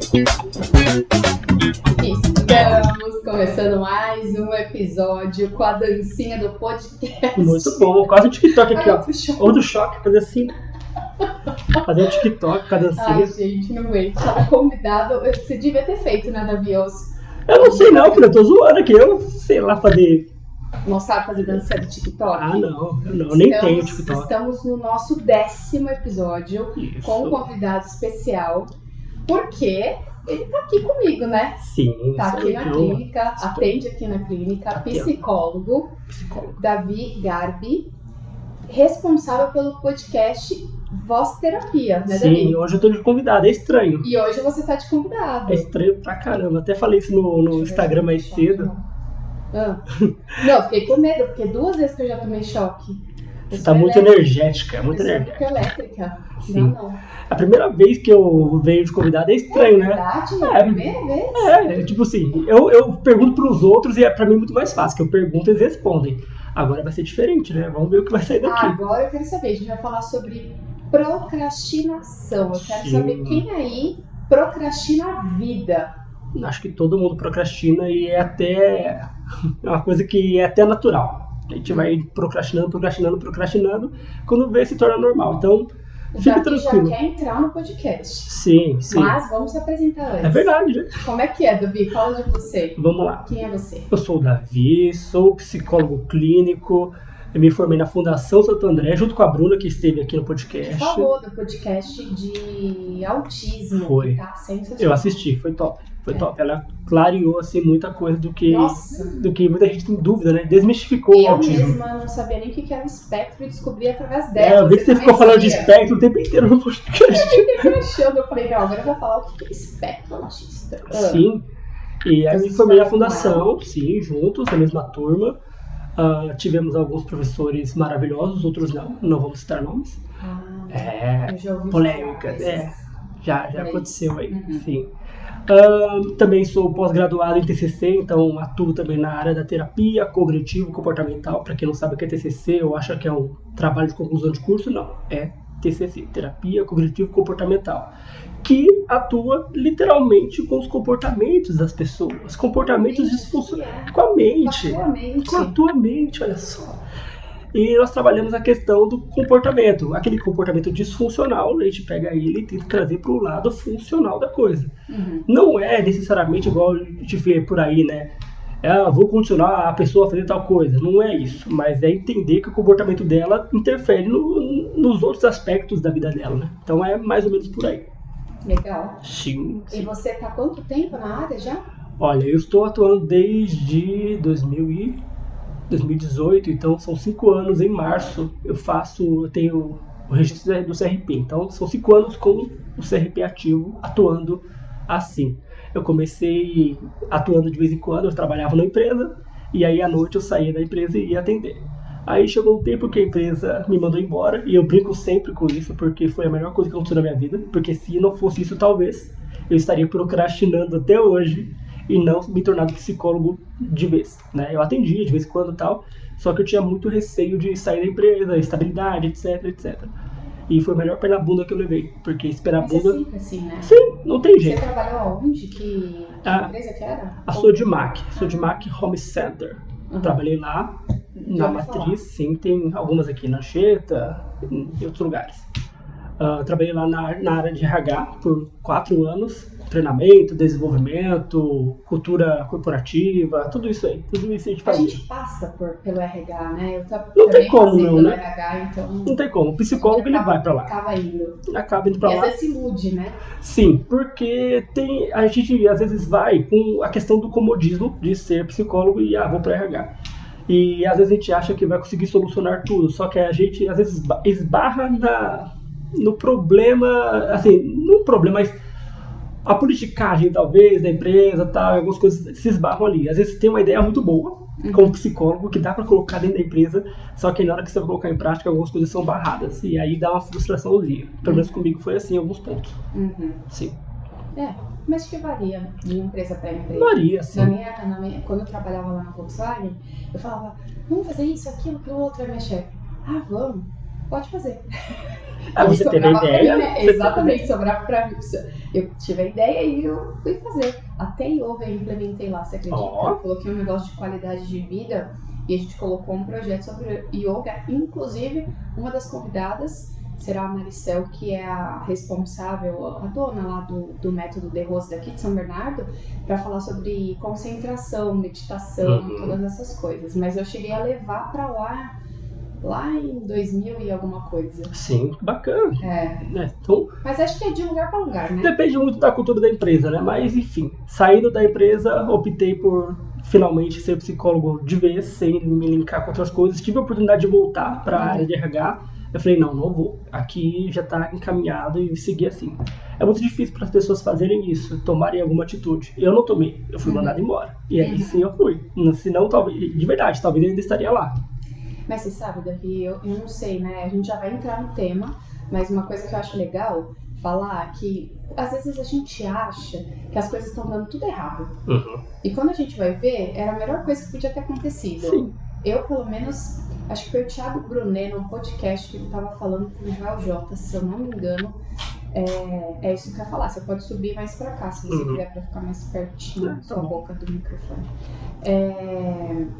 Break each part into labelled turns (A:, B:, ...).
A: Estamos começando mais um episódio com a dancinha do podcast.
B: Muito bom, quase um TikTok aqui, ó. Outro choque, fazer assim. Fazer um TikTok com a dancinha.
A: Ai, gente, não aguento. Tava convidado, você devia ter feito, né, Davi?
B: Eu não sei não, filho, eu tô zoando aqui. Eu sei lá fazer.
A: Não sabe fazer dancinha do TikTok?
B: Ah, não, eu não, nem tenho TikTok.
A: Estamos no nosso 10º episódio. Isso. Com um convidado especial. Porque ele tá aqui comigo, né?
B: Sim.
A: Tá aqui na clínica, atende aqui na clínica, psicólogo. Davi Garbi, responsável pelo podcast Voz Terapia, né, Davi?
B: Sim, hoje eu tô de convidado, é estranho.
A: E hoje você tá de convidado.
B: É estranho pra caramba, até falei isso no Instagram mais cedo.
A: Não, fiquei com medo, porque 2 vezes que eu já tomei choque.
B: Você tá muito energética, muito energética.
A: Elétrica.
B: Sim.
A: Não.
B: A primeira vez que eu venho de convidado é estranho, né?
A: Verdade? É a primeira vez?
B: Tipo assim, eu pergunto pros outros e é pra mim muito mais fácil, que eu pergunto e eles respondem. Agora vai ser diferente, né? Vamos ver o que vai sair daqui.
A: Agora eu quero saber, a gente vai falar sobre procrastinação. Eu quero saber quem aí procrastina a vida.
B: Acho que todo mundo procrastina e é até uma coisa que é até natural. A gente vai procrastinando, quando vê se torna normal. Então, fica tranquilo.
A: Já quer entrar no podcast.
B: Sim.
A: Mas vamos se apresentar antes.
B: É verdade, né?
A: Como é que é, Davi? Fala de você.
B: Vamos lá.
A: Quem é você?
B: Eu sou o Davi, sou psicólogo clínico. Eu me formei na Fundação Santo André, junto com a Bruna, que esteve aqui no podcast.
A: Falou do podcast de autismo.
B: Foi.
A: Tá sensacional.
B: Eu assisti, foi top. Top. Ela clareou assim, muita coisa do que muita gente tem dúvida, né? Desmistificou o autismo.
A: Eu mesma não sabia nem o que era um espectro e descobri através dela.
B: Eu vi que você ficou falando de espectro o tempo inteiro no podcast.
A: Eu fiquei achando, eu falei, não, agora eu vou falar o que é espectro autista.
B: Sim. E aí me formei na fundação, sim, juntos, na mesma turma. Tivemos alguns professores maravilhosos, outros não vamos citar nomes.
A: Eu já ouvi
B: polêmicas, já aconteceu aí, sim. Também sou pós-graduado em TCC, então atuo também na área da terapia cognitivo-comportamental. Para quem não sabe o que é TCC ou acha que é um trabalho de conclusão de curso, não, é TCC, terapia cognitivo-comportamental, que atua literalmente com os comportamentos das pessoas, comportamentos disfuncionais, com a mente, com a tua mente, olha só. E nós trabalhamos a questão do comportamento, aquele comportamento disfuncional, a gente pega ele e tenta trazer para o lado funcional da coisa. Não é necessariamente igual a gente vê por aí, né? Vou condicionar a pessoa a fazer tal coisa. Não é isso, mas é entender que o comportamento dela interfere nos outros aspectos da vida dela, né? Então é mais ou menos por aí.
A: Legal.
B: Sim.
A: E você está há quanto tempo na área já?
B: Olha, eu estou atuando desde 2018, então são 5 anos. Em março eu tenho o registro do CRP, então são 5 anos com o CRP ativo, atuando assim. Eu comecei atuando de vez em quando, eu trabalhava na empresa, e aí à noite eu saía da empresa e ia atender. Aí chegou um tempo que a empresa me mandou embora, e eu brinco sempre com isso, porque foi a melhor coisa que aconteceu na minha vida, porque se não fosse isso, talvez eu estaria procrastinando até hoje e não me tornado psicólogo de vez, né? Eu atendia de vez em quando e tal, só que eu tinha muito receio de sair da empresa, estabilidade, etc. E foi o melhor pé na bunda que eu levei, porque esperar a bunda...
A: Mas é sempre assim, né?
B: Sim, não tem jeito.
A: Você trabalhou aonde? Que empresa que era?
B: A Sodimac Home Center. Trabalhei lá, na matriz, sim, tem algumas aqui na Anchieta, em outros lugares. Trabalhei lá na área de RH por 4 anos, treinamento, desenvolvimento, cultura corporativa, tudo isso aí, tudo isso a gente faz.
A: A gente passa pelo RH, né?
B: Não tem como não, né?
A: RH, então,
B: não tem como, o psicólogo ele vai pra lá.
A: Acaba indo
B: pra lá.
A: E às vezes se ilude, né?
B: Sim, porque a gente às vezes vai com a questão do comodismo de ser psicólogo e vou pra RH. E às vezes a gente acha que vai conseguir solucionar tudo, só que a gente às vezes esbarra no problema, assim, não problema, mas a politicagem talvez da empresa, tal, algumas coisas se esbarram ali. Às vezes tem uma ideia muito boa, como psicólogo, que dá para colocar dentro da empresa, só que na hora que você vai colocar em prática, algumas coisas são barradas, e aí dá uma frustraçãozinha. Pelo menos comigo foi assim em alguns pontos. Sim.
A: Mas que varia de empresa para empresa.
B: Varia, sim.
A: Quando eu trabalhava lá na Volkswagen, eu falava, vamos fazer isso, aquilo, outro, aí minha chefe, vamos. pode fazer.
B: Você teve a ideia?
A: Mim, né? Exatamente, sobrava pra mim. Eu tive a ideia e eu fui fazer. Até yoga eu implementei lá, você acredita? Eu coloquei um negócio de qualidade de vida e a gente colocou um projeto sobre yoga. Inclusive, uma das convidadas será a Maricel, que é a responsável, a dona lá do método De Rose daqui de São Bernardo, para falar sobre concentração, meditação, todas essas coisas. Mas eu cheguei a levar para lá em 2000 e alguma coisa.
B: Sim, bacana. Então,
A: mas acho que é de lugar para lugar, né?
B: Depende muito da cultura da empresa, né? Mas, enfim, saindo da empresa, optei por finalmente ser psicólogo de vez, sem me linkar com outras coisas. Tive a oportunidade de voltar para a área de RH. Eu falei, não vou. Aqui já está encaminhado e seguir assim. É muito difícil para as pessoas fazerem isso, tomarem alguma atitude. Eu não tomei, eu fui mandado embora. E aí sim eu fui. Senão, talvez, de verdade, talvez eu ainda estaria lá.
A: Mas você sabe, Davi, eu não sei, né? A gente já vai entrar no tema, mas uma coisa que eu acho legal falar que às vezes a gente acha que as coisas estão dando tudo errado. E quando a gente vai ver, era a melhor coisa que podia ter acontecido.
B: Sim.
A: Eu, pelo menos, acho que foi o Thiago Brunet, num podcast que ele estava falando com o Joel J, se eu não me engano. É isso que eu ia falar, você pode subir mais pra cá, se você quiser, pra ficar mais pertinho da sua boca do microfone.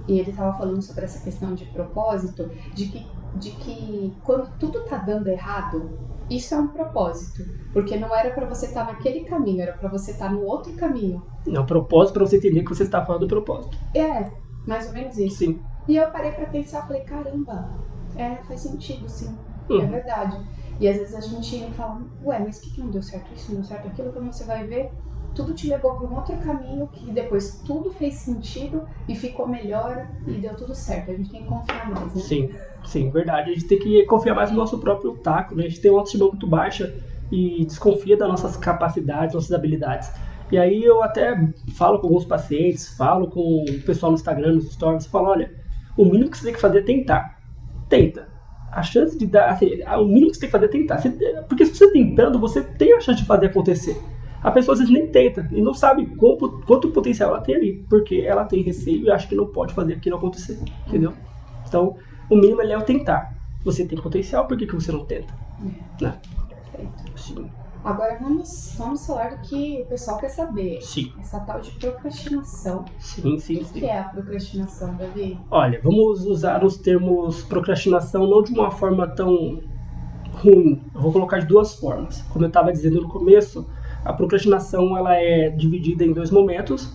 A: E ele tava falando sobre essa questão de propósito, de que quando tudo tá dando errado, isso é um propósito, porque não era pra você estar naquele caminho, era pra você estar no outro caminho.
B: É um propósito pra você entender que você está falando do propósito.
A: Mais ou menos isso.
B: Sim.
A: E eu parei pra pensar, falei, caramba, faz sentido, sim, é verdade. E às vezes a gente fala, mas o que não deu certo? Isso não deu certo, aquilo, quando você vai ver, tudo te levou para um outro caminho que depois tudo fez sentido e ficou melhor e deu tudo certo. A gente tem que confiar mais, né?
B: Sim, verdade. A gente tem que confiar mais no nosso próprio taco, né? A gente tem uma autoestima muito baixa e desconfia das nossas capacidades, nossas habilidades. E aí eu até falo com alguns pacientes, falo com o pessoal no Instagram, nos stories, falo, olha, o mínimo que você tem que fazer é tentar. Tenta. A chance de dar, assim, o mínimo que você tem que fazer é tentar. Porque se você tentando, você tem a chance de fazer acontecer. A pessoa às vezes nem tenta e não sabe quanto potencial ela tem ali, porque ela tem receio e acha que não pode fazer aquilo acontecer, entendeu? Então, o mínimo é o tentar. Você tem potencial, por que você não tenta? Né?
A: Perfeito.
B: Sim.
A: Agora vamos falar do que o pessoal quer saber.
B: Sim.
A: Essa tal de procrastinação.
B: Sim.
A: O que é a procrastinação, Davi?
B: Olha, vamos usar os termos procrastinação não de uma forma tão ruim. Eu vou colocar de duas formas. Como eu estava dizendo no começo, a procrastinação ela é dividida em dois momentos.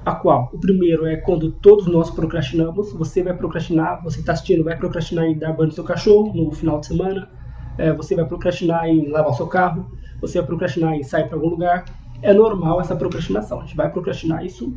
B: A qual? O primeiro é quando todos nós procrastinamos. Você vai procrastinar, você está assistindo, vai procrastinar em dar banho no seu cachorro no final de semana. Você vai procrastinar em lavar o seu carro. Você vai procrastinar em sair para algum lugar. É normal essa procrastinação. A gente vai procrastinar, isso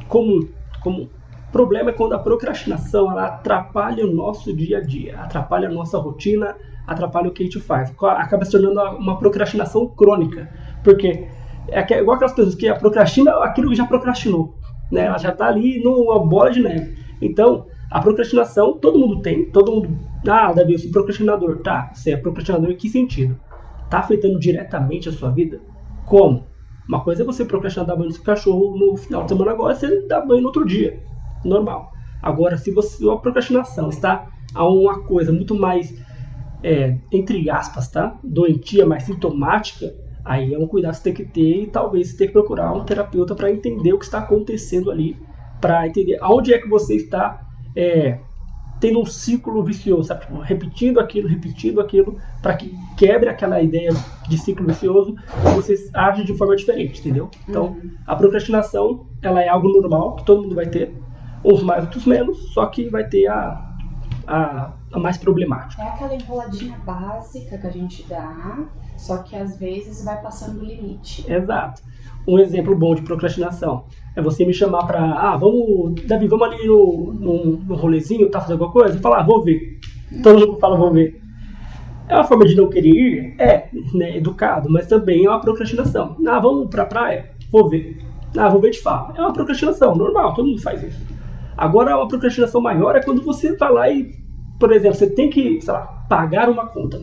B: comum. O problema é quando a procrastinação ela atrapalha o nosso dia a dia, atrapalha a nossa rotina, atrapalha o que a gente faz. Acaba se tornando uma procrastinação crônica. Porque é igual aquelas pessoas que procrastina aquilo que já procrastinou. Né? Ela já está ali numa bola de neve. Então, a procrastinação todo mundo tem. Todo mundo... Davi, eu sou procrastinador. Tá, você é procrastinador em que sentido? Está afetando diretamente a sua vida? Como? Uma coisa é você procrastinar dar banho no seu cachorro no final de semana, agora você dá banho no outro dia. Normal. Agora, se a procrastinação está a uma coisa muito mais, entre aspas, tá? Doentia, mais sintomática, aí é um cuidado que você tem que ter e talvez você tenha que procurar um terapeuta para entender o que está acontecendo ali, para entender aonde é que você está tendo um ciclo vicioso, sabe? Repetindo aquilo, para que quebre aquela ideia de ciclo vicioso e você age de forma diferente, entendeu? Então, a procrastinação, ela é algo normal, que todo mundo vai ter, uns mais, outros menos, só que vai ter a mais problemática.
A: É aquela enroladinha básica que a gente dá, só que às vezes vai passando do limite.
B: Exato. Um exemplo bom de procrastinação é você me chamar pra... Davi, vamos ali no rolezinho, tá fazendo alguma coisa? Eu falar, vou ver. Todo mundo fala, vou ver. É uma forma de não querer ir? Né, educado, mas também é uma procrastinação. Vamos pra praia? Vou ver. Vou ver de fato. É uma procrastinação, normal, todo mundo faz isso. Agora, uma procrastinação maior é quando você vai lá e, por exemplo, você tem que, pagar uma conta.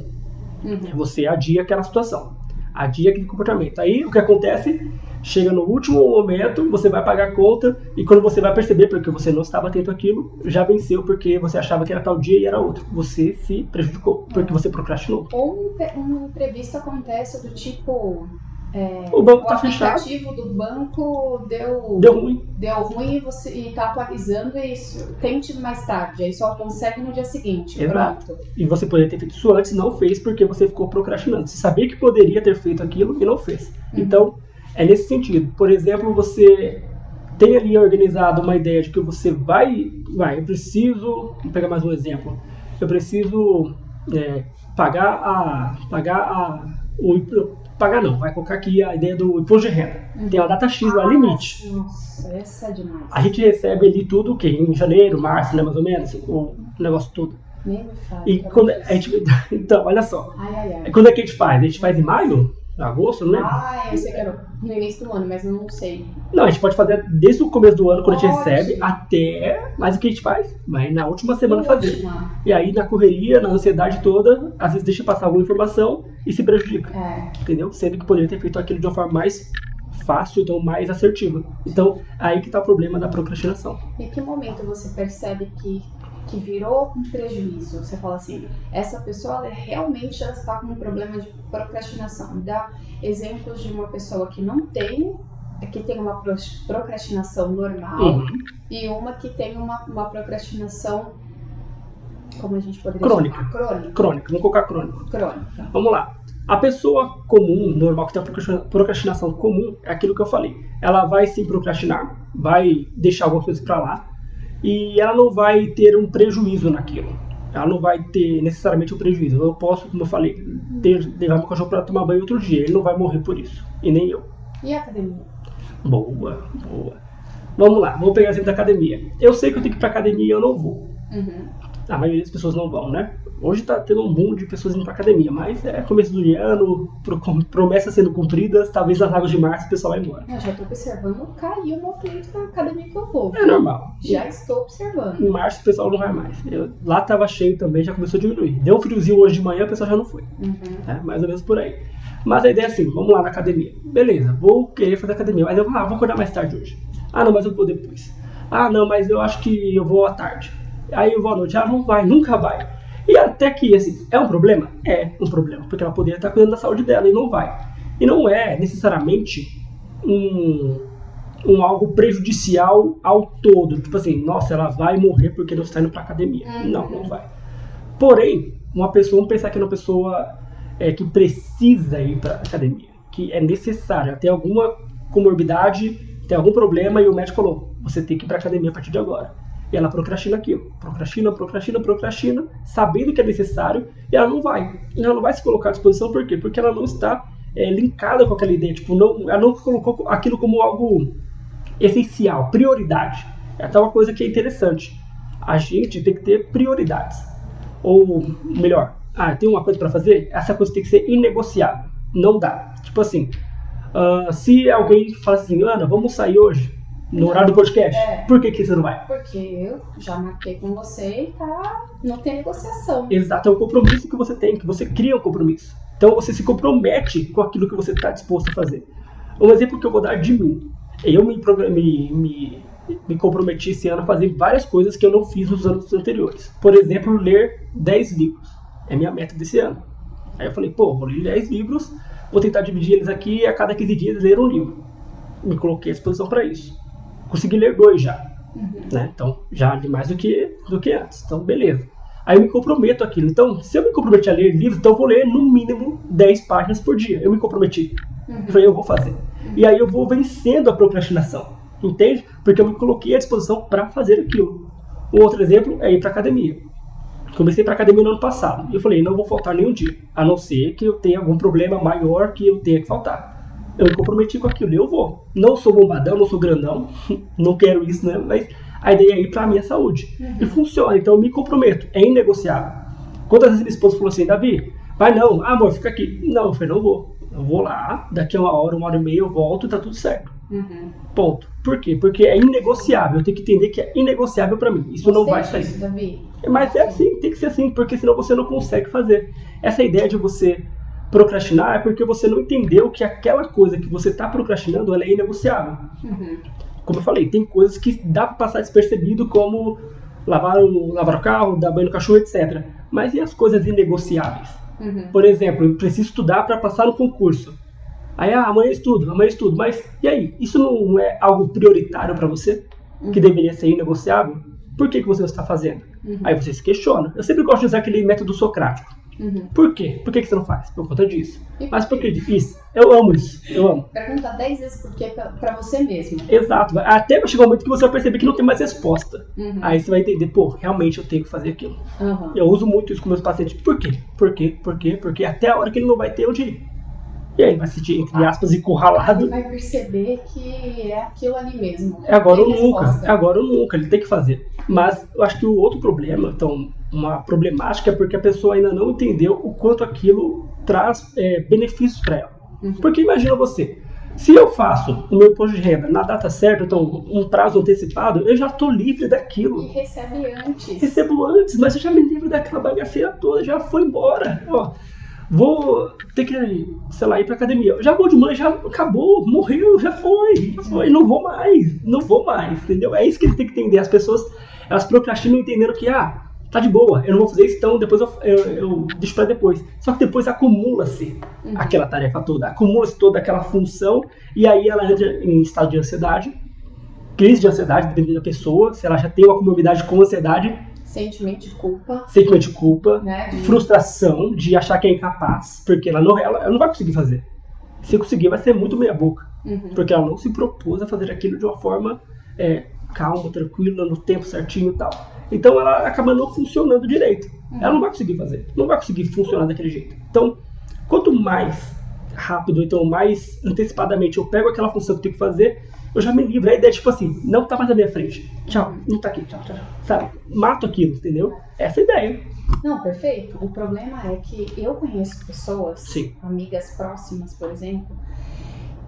B: Você adia aquela situação. Adia aquele comportamento. Aí, o que acontece? Chega no último momento, você vai pagar a conta e quando você vai perceber, porque você não estava atento àquilo, já venceu porque você achava que era tal dia e era outro. Você se prejudicou porque você procrastinou.
A: Ou um imprevisto acontece do tipo...
B: o banco está fechado.
A: O aplicativo do banco deu ruim e está atualizando isso. Tente mais tarde, aí só consegue no dia seguinte.
B: Exato.
A: Pronto.
B: E você poderia ter feito isso antes e não fez porque você ficou procrastinando. Você sabia que poderia ter feito aquilo e não fez. Então, é nesse sentido. Por exemplo, você tem ali organizado uma ideia de que você vai, eu preciso, vou pegar mais um exemplo, eu preciso vai colocar aqui a ideia do imposto de renda. Tem uma data X lá, limite.
A: Nossa, essa é demais.
B: A gente recebe ali tudo o quê? Em janeiro, março, né, mais ou menos, o negócio todo.
A: Nem me fala.
B: E quando a gente... Então, olha só.
A: Ai.
B: Quando é que a gente faz? A gente faz em maio? Agosto, não lembro?
A: Eu sei que era no início do ano, mas eu não sei.
B: Não, a gente pode fazer desde o começo do ano, quando a gente recebe, até... Mas o que a gente faz? Vai na última semana fazer. E aí, na correria, na ansiedade toda, às vezes deixa passar alguma informação e se prejudica. Entendeu? Sendo que poderia ter feito aquilo de uma forma mais fácil, então mais assertiva. Então, aí que tá o problema da procrastinação.
A: E que momento você percebe que virou um prejuízo? Você fala assim, essa pessoa realmente já está com um problema de procrastinação. Dá exemplos de uma pessoa que não tem, que tem uma procrastinação normal e uma que tem uma procrastinação, como a gente poderia chamar?
B: Crônica. Vamos colocar crônica. Vamos lá. A pessoa comum, normal, que tem a procrastinação comum, é aquilo que eu falei. Ela vai sim procrastinar, vai deixar algumas coisas para lá, e ela não vai ter um prejuízo naquilo. Ela não vai ter necessariamente um prejuízo. Eu posso, como eu falei, levar meu cachorro para tomar banho outro dia. Ele não vai morrer por isso. E nem eu.
A: E a academia?
B: Boa. Vamos lá, vamos pegar o exemplo da academia. Eu sei que eu tenho que ir para academia e eu não vou. A maioria das pessoas não vão, né? Hoje tá tendo um boom de pessoas indo pra academia, mas é começo do ano, promessas sendo cumpridas, talvez nas águas de março o pessoal vai embora.
A: Eu já tô observando cair o movimento da academia que eu vou.
B: É normal.
A: Já estou observando.
B: Em março o pessoal não vai mais. Lá tava cheio também, já começou a diminuir. Deu um friozinho hoje de manhã, o pessoal já não foi. Mais ou menos por aí. Mas a ideia é assim, vamos lá na academia. Beleza, vou querer fazer academia, mas eu vou acordar mais tarde hoje. Não, mas eu vou depois. Não, mas eu acho que eu vou à tarde. Aí eu vou à noite. Não vai, nunca vai. E até que, assim, é um problema? É um problema, porque ela poderia estar cuidando da saúde dela e não vai. E não é necessariamente um algo prejudicial ao todo. Tipo assim, nossa, ela vai morrer porque não está indo pra academia. Não vai. Porém, vamos pensar que é uma pessoa que precisa ir pra academia, que é necessária, tem alguma comorbidade, tem algum problema e o médico falou, você tem que ir pra academia a partir de agora. E ela procrastina aquilo. Procrastina, sabendo que é necessário, e ela não vai. E ela não vai se colocar à disposição, por quê? Porque ela não está linkada com aquela ideia. Ela não colocou aquilo como algo essencial, prioridade. É até uma coisa que é interessante. A gente tem que ter prioridades. Ou, melhor, tem uma coisa para fazer? Essa coisa tem que ser inegociável. Não dá. Tipo assim, se alguém fala assim, Ana, vamos sair hoje? No horário do podcast? Por que você não vai?
A: Porque eu já marquei com você e não tem negociação.
B: Exato, é um compromisso que você tem, que você cria um compromisso. Então você se compromete com aquilo que você está disposto a fazer. Um exemplo que eu vou dar de mim. Eu me comprometi esse ano a fazer várias coisas que eu não fiz nos anos anteriores. Por exemplo, ler 10 livros. É minha meta desse ano. Aí eu falei, vou ler 10 livros, vou tentar dividir eles aqui e a cada 15 dias ler um livro. Me coloquei à disposição para isso. Consegui ler 2 já, né? Então já li mais do que antes, então beleza. Aí eu me comprometo aquilo, então se eu me comprometi a ler livros, então eu vou ler no mínimo 10 páginas por dia, eu me comprometi, eu falei, eu vou fazer. E aí eu vou vencendo a procrastinação, entende? Porque eu me coloquei à disposição para fazer aquilo. Um outro exemplo é ir para academia. Comecei para academia no ano passado, e eu falei, não vou faltar nenhum dia, a não ser que eu tenha algum problema maior que eu tenha que faltar. Eu me comprometi com aquilo, eu vou. Não sou bombadão, não sou grandão, não quero isso, né? Mas a ideia é ir pra minha saúde. E funciona, então eu me comprometo, é inegociável. Quantas vezes minha esposa falou assim, Davi, vai não, amor, fica aqui. Não, eu falei, não vou. Eu vou lá, daqui a 1 hora e meia eu volto e tá tudo certo. Ponto. Por quê? Porque é inegociável, eu tenho que entender que é inegociável pra mim. Isso não vai sair.
A: Isso, Davi.
B: Mas é assim, tem que ser assim, porque senão você não consegue fazer. Essa ideia de você procrastinar é porque você não entendeu que aquela coisa que você está procrastinando, ela é inegociável. Como eu falei, tem coisas que dá para passar despercebido, como lavar o carro, dar banho no cachorro, etc. Mas e as coisas inegociáveis? Por exemplo, eu preciso estudar para passar no concurso. Aí, amanhã eu estudo, mas e aí? Isso não é algo prioritário para você? Que deveria ser inegociável? Por que você não está fazendo? Aí você se questiona. Eu sempre gosto de usar aquele método socrático. Por quê? Por que você não faz? Por conta disso. Mas por que isso? Eu amo isso. Eu amo.
A: Pergunta 10 vezes por quê pra você mesmo.
B: Exato. Até vai chegar um momento que você vai perceber que não tem mais resposta. Aí você vai entender, realmente eu tenho que fazer aquilo. Eu uso muito isso com meus pacientes. Por quê? Porque até a hora que ele não vai ter onde ir. E aí ele vai se sentir, entre aspas, encurralado.
A: Ele vai perceber que é aquilo ali mesmo.
B: É agora ou nunca. Ele tem que fazer. Mas eu acho que o outro problema, então, uma problemática é porque a pessoa ainda não entendeu o quanto aquilo traz benefícios para ela. Porque imagina você, se eu faço o meu imposto de renda na data certa, então um prazo antecipado, eu já estou livre daquilo.
A: E recebe antes.
B: Recebo antes, mas eu já me livro daquela bagaceira toda, já foi embora. Vou ter que, ir pra academia. Eu já vou de manhã, já acabou, morreu, já foi, não vou mais, entendeu? É isso que eles têm que entender. As pessoas, elas procrastinam entendendo que, tá de boa, eu não vou fazer isso, então depois eu deixo pra depois. Só que depois acumula-se aquela tarefa toda, acumula-se toda aquela função, e aí ela entra em estado de ansiedade, crise de ansiedade, dependendo da pessoa, se ela já tem uma comorbidade com ansiedade.
A: Sentimento de culpa, né?
B: Frustração de achar que é incapaz, porque ela não vai conseguir fazer. Se conseguir, vai ser muito meia boca, porque ela não se propôs a fazer aquilo de uma forma calma, tranquila, no tempo certinho e tal. Então ela acaba não funcionando direito. Ela não vai conseguir fazer, não vai conseguir funcionar daquele jeito. Então, quanto mais rápido, então mais antecipadamente eu pego aquela função que eu tenho que fazer, eu já me livro. A ideia é tipo assim, não tá mais na minha frente. Tchau, não tá aqui, tchau. Sabe? Mato aquilo, entendeu? Essa é a ideia.
A: Não, perfeito. O problema é que eu conheço pessoas,
B: Sim.
A: Amigas próximas, por exemplo,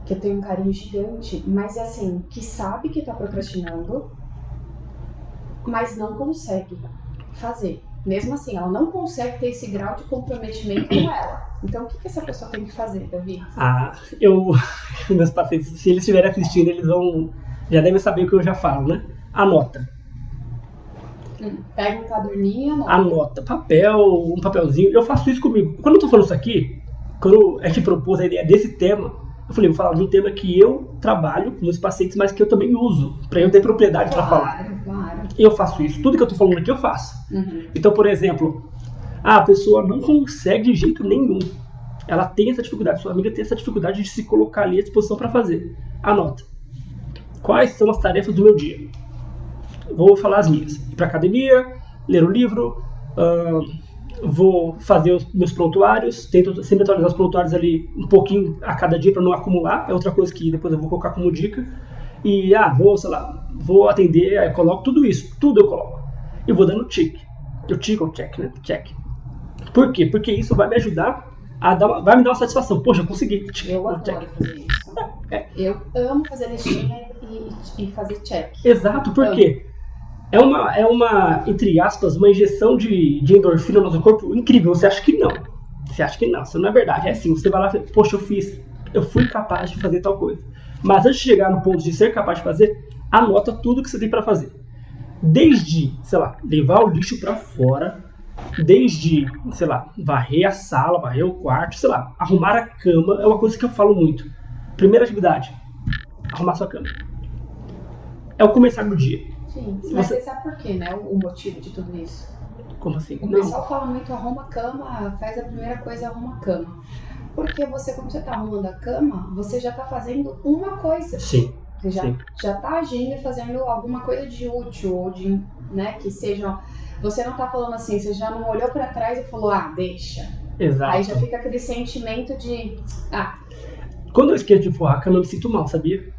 A: que eu tenho um carinho gigante, mas assim, que sabe que tá procrastinando, mas não consegue fazer. Mesmo assim, ela não consegue ter esse grau de comprometimento com ela. Então, o que essa pessoa tem que fazer, Davi?
B: Meus pacientes, se eles estiverem assistindo, eles já devem saber o que eu já falo, né? Anota.
A: Pega um caderninho e
B: anota. Um papelzinho. Eu faço isso comigo. Quando eu tô falando isso aqui, quando a gente propôs a ideia desse tema, eu falei, vou falar de um tema que eu trabalho com meus pacientes, mas que eu também uso, para eu ter propriedade para falar.
A: Claro.
B: Eu faço isso. Tudo que eu tô falando aqui, eu faço. Então, por exemplo, a pessoa não consegue de jeito nenhum. Ela tem essa dificuldade, sua amiga tem essa dificuldade de se colocar ali à disposição para fazer. Anota. Quais são as tarefas do meu dia? Vou falar as minhas. Ir para academia, ler o livro, vou fazer os meus prontuários, tento sempre atualizar os prontuários ali um pouquinho a cada dia para não acumular, é outra coisa que depois eu vou colocar como dica. E vou atender, aí eu coloco tudo isso, tudo eu coloco. E vou dando check. Eu tico ou check, né? Check. Por quê? Porque isso vai me ajudar vai me dar uma satisfação. Poxa, eu consegui.
A: Eu adoro fazer isso. Eu amo fazer listinha e fazer check.
B: Exato, por quê? É uma, entre aspas, uma injeção de endorfina no nosso corpo incrível. Você acha que não. Isso não é verdade. É assim, você vai lá e fala, poxa, eu fui capaz de fazer tal coisa. Mas antes de chegar no ponto de ser capaz de fazer, anota tudo que você tem para fazer. Desde, levar o lixo para fora, desde, varrer a sala, varrer o quarto, arrumar a cama, é uma coisa que eu falo muito. Primeira atividade, arrumar sua cama. É o começar do dia.
A: Sim, mas você sabe por quê, né? O motivo de tudo isso.
B: Como assim?
A: O pessoal fala muito, arruma a cama, faz a primeira coisa, arruma a cama. Porque quando você está arrumando a cama, você já está fazendo uma coisa.
B: Sim.
A: Você já está agindo e fazendo alguma coisa de útil, ou de, né, que seja... Você não está falando assim, você já não olhou para trás e falou, deixa.
B: Exato.
A: Aí já fica aquele sentimento de,
B: Quando eu esqueço de forrar a cama, eu me sinto mal, sabia?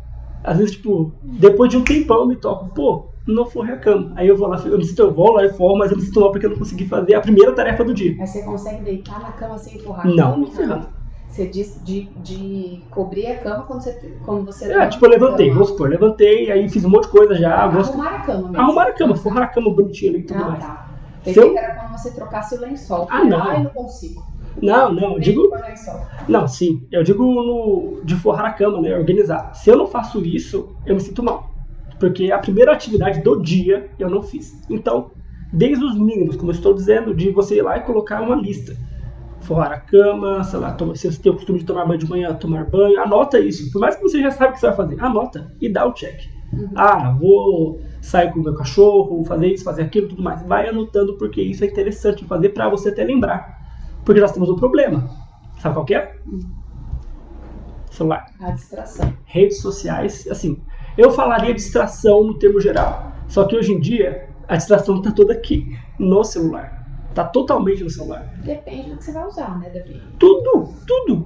B: Às vezes, depois de um tempão eu me toco, não forrei a cama. Aí eu vou lá, eu vou lá e forro, mas eu me sinto mal porque eu não consegui fazer a primeira tarefa do dia.
A: Mas você consegue deitar na cama sem forrar?
B: Não ferrando.
A: Você diz de cobrir a cama quando você
B: eu levantei, vamos supor, levantei, aí fiz um monte de coisa já.
A: Arrumar a cama mesmo.
B: Arrumar a cama, forrar a cama bonitinha ali e tudo mais.
A: Tá. Pensei que era quando você trocasse o lençol.
B: Não.
A: Eu não consigo.
B: Não, eu digo... Não, sim, eu digo de forrar a cama, né, organizar. Se eu não faço isso, eu me sinto mal. Porque a primeira atividade do dia eu não fiz. Então, desde os mínimos, como eu estou dizendo, de você ir lá e colocar uma lista. Forrar a cama, sei lá, se você tem o costume de tomar banho de manhã, tomar banho, anota isso. Por mais que você já saiba o que você vai fazer, anota e dá o check. Vou sair com o meu cachorro, fazer isso, fazer aquilo, tudo mais. Vai anotando porque isso é interessante fazer para você até lembrar. Porque nós temos um problema. Sabe qual que é? Celular.
A: A distração.
B: Redes sociais, assim, eu falaria distração no termo geral. Só que hoje em dia, a distração está toda aqui, no celular. Tá totalmente no celular.
A: Depende do que você vai usar, né, Davi?
B: Tudo.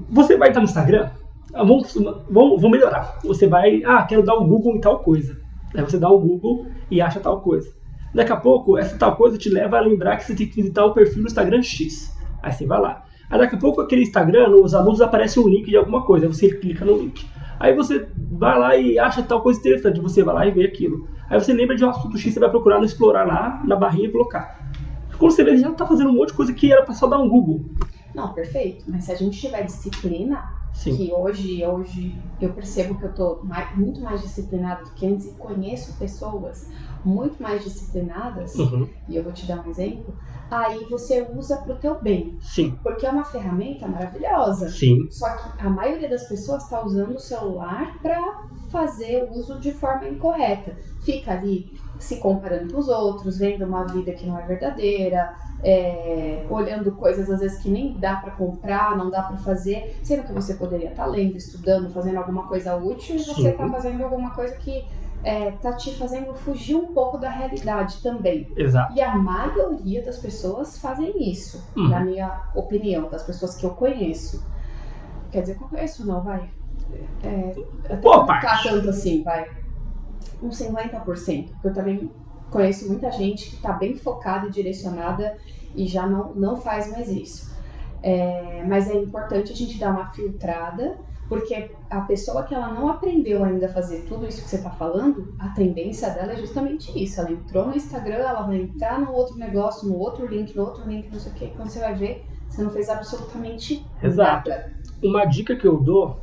B: Você vai estar no Instagram? Vamos melhorar. Você vai, quero dar um Google em tal coisa. Aí você dá um Google e acha tal coisa. Daqui a pouco, essa tal coisa te leva a lembrar que você tem que visitar o perfil do Instagram X. Aí você vai lá. Aí daqui a pouco, aquele Instagram, nos anúncios aparece um link de alguma coisa. Aí você clica no link. Aí você vai lá e acha tal coisa interessante. Você vai lá e vê aquilo. Aí você lembra de um assunto X, você vai procurar no Explorar lá, na barrinha e colocar. Quando você vê, já tá fazendo um monte de coisa que era pra só dar um Google.
A: Não, perfeito. Mas se a gente tiver disciplina,
B: sim,
A: que hoje eu percebo que eu tô muito mais disciplinada do que antes e conheço pessoas muito mais disciplinadas, e eu vou te dar um exemplo, aí você usa pro teu bem.
B: Sim.
A: Porque é uma ferramenta maravilhosa.
B: Sim.
A: Só que a maioria das pessoas está usando o celular para fazer uso de forma incorreta. Fica ali se comparando com os outros, vendo uma vida que não é verdadeira, olhando coisas às vezes que nem dá para comprar, não dá para fazer, sendo que você poderia estar lendo, estudando, fazendo alguma coisa útil, e você está fazendo alguma coisa que tá te fazendo fugir um pouco da realidade também.
B: Exato.
A: E a maioria das pessoas fazem isso, na minha opinião, das pessoas que eu conheço. Quer dizer que eu conheço não, vai.
B: Boa parte.
A: Não tá tanto assim, vai. Uns 50%. Porque eu também conheço muita gente que tá bem focada e direcionada e já não faz mais isso. Mas é importante a gente dar uma filtrada, porque a pessoa que ela não aprendeu ainda a fazer tudo isso que você está falando, a tendência dela é justamente isso. Ela entrou no Instagram, ela vai entrar no outro negócio, no outro link, não sei o que. Quando você vai ver, você não fez absolutamente nada.
B: Uma dica que eu dou,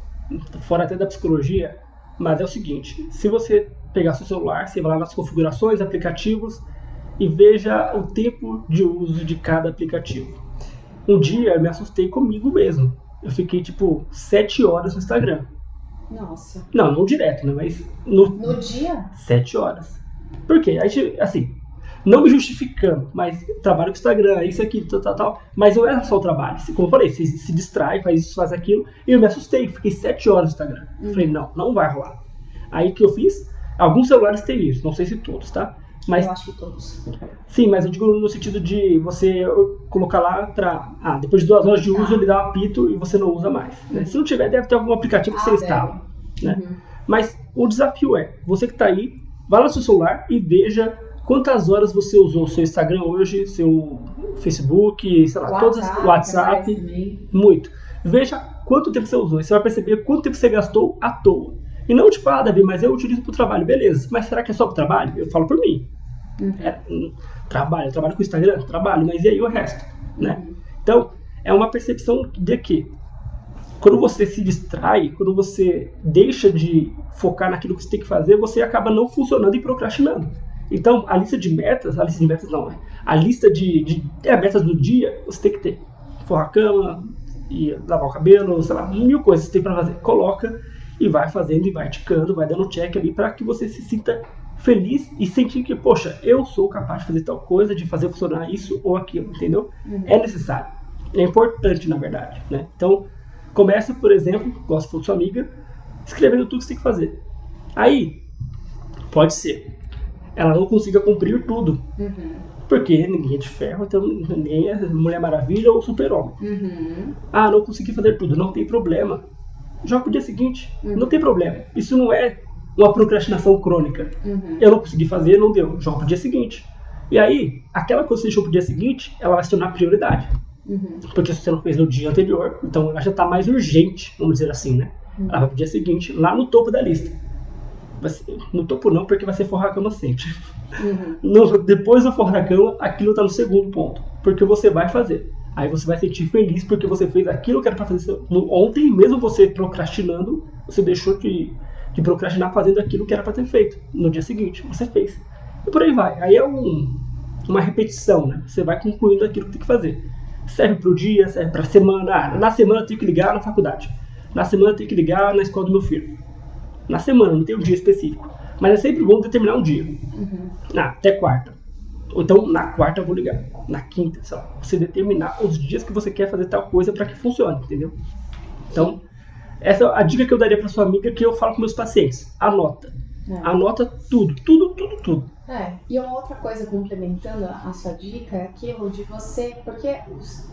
B: fora até da psicologia, mas é o seguinte: se você pegar seu celular, você vai lá nas configurações, aplicativos e veja o tempo de uso de cada aplicativo. Um dia eu me assustei comigo mesmo. Eu fiquei, 7 horas no Instagram.
A: Nossa.
B: Não direto, né? Mas
A: no dia?
B: 7 horas. Por quê? Assim, não me justificando, mas trabalho com Instagram, isso aqui, tal. Mas não é só o trabalho. Como eu falei, você se distrai, faz isso, faz aquilo. E eu me assustei, fiquei 7 horas no Instagram. Falei, não vai rolar. Aí o que eu fiz? Alguns celulares têm isso, não sei se todos, tá? Mas,
A: eu acho que todos.
B: Sim, mas eu digo no sentido de você colocar lá depois de 2 horas de uso ele dá um apito e você não usa mais. Né? Se não tiver, deve ter algum aplicativo que você instala. Né? Mas o desafio é, você que está aí, vá lá no seu celular e veja quantas horas você usou o seu Instagram hoje, seu Facebook, sei lá, WhatsApp, muito. Veja quanto tempo você usou e você vai perceber quanto tempo você gastou à toa. E não Davi, mas eu utilizo para o trabalho, beleza. Mas será que é só para o trabalho? Eu falo por mim. Eu trabalho com o Instagram? Trabalho, mas e aí o resto? Né? Então, é uma percepção de que quando você se distrai, quando você deixa de focar naquilo que você tem que fazer, você acaba não funcionando e procrastinando. Então, a lista de metas não, né? A lista de metas do dia, você tem que ter. Forrar a cama, e lavar o cabelo, sei lá, 1000 coisas que você tem para fazer. Coloca e vai fazendo e vai ticando, vai dando check ali para que você se sinta feliz e sentir que, poxa, eu sou capaz de fazer tal coisa, de fazer funcionar isso ou aquilo, entendeu? É necessário, é importante na verdade, né? Então, comece, por exemplo, gosto de sua amiga, escrevendo tudo que você tem que fazer. Aí, pode ser, ela não consiga cumprir tudo, porque ninguém é de ferro, então ninguém é Mulher Maravilha ou Super-Homem. Não consegui fazer tudo, não tem problema. Joga pro dia seguinte, não tem problema. Isso não é uma procrastinação crônica. Eu não consegui fazer, não deu. Joga pro dia seguinte. E aí, aquela coisa que você deixou pro dia seguinte, ela vai se tornar prioridade. Porque se você não fez no dia anterior, então ela já está mais urgente, vamos dizer assim, né? Ela vai pro dia seguinte, lá no topo da lista. No topo não, porque vai ser forrar a cama sempre. Depois do forrar a cama, aquilo está no segundo ponto. Porque você vai fazer. Aí você vai sentir feliz porque você fez aquilo que era para fazer ontem, mesmo você procrastinando, você deixou de procrastinar fazendo aquilo que era para ter feito. No dia seguinte, você fez. E por aí vai. Aí é uma repetição, né? Você vai concluindo aquilo que tem que fazer. Serve para o dia, serve para a semana. Na semana eu tenho que ligar na faculdade. Na semana eu tenho que ligar na escola do meu filho. Na semana, não tem um dia específico. Mas é sempre bom determinar um dia. Até quarta. Ou então, na quarta eu vou ligar. Na quinta, sei lá. Você determinar os dias que você quer fazer tal coisa para que funcione, entendeu? Então, essa é a dica que eu daria para sua amiga, que eu falo com meus pacientes. Anota. Anota tudo.
A: E uma outra coisa, complementando a sua dica, é aquilo de você... Porque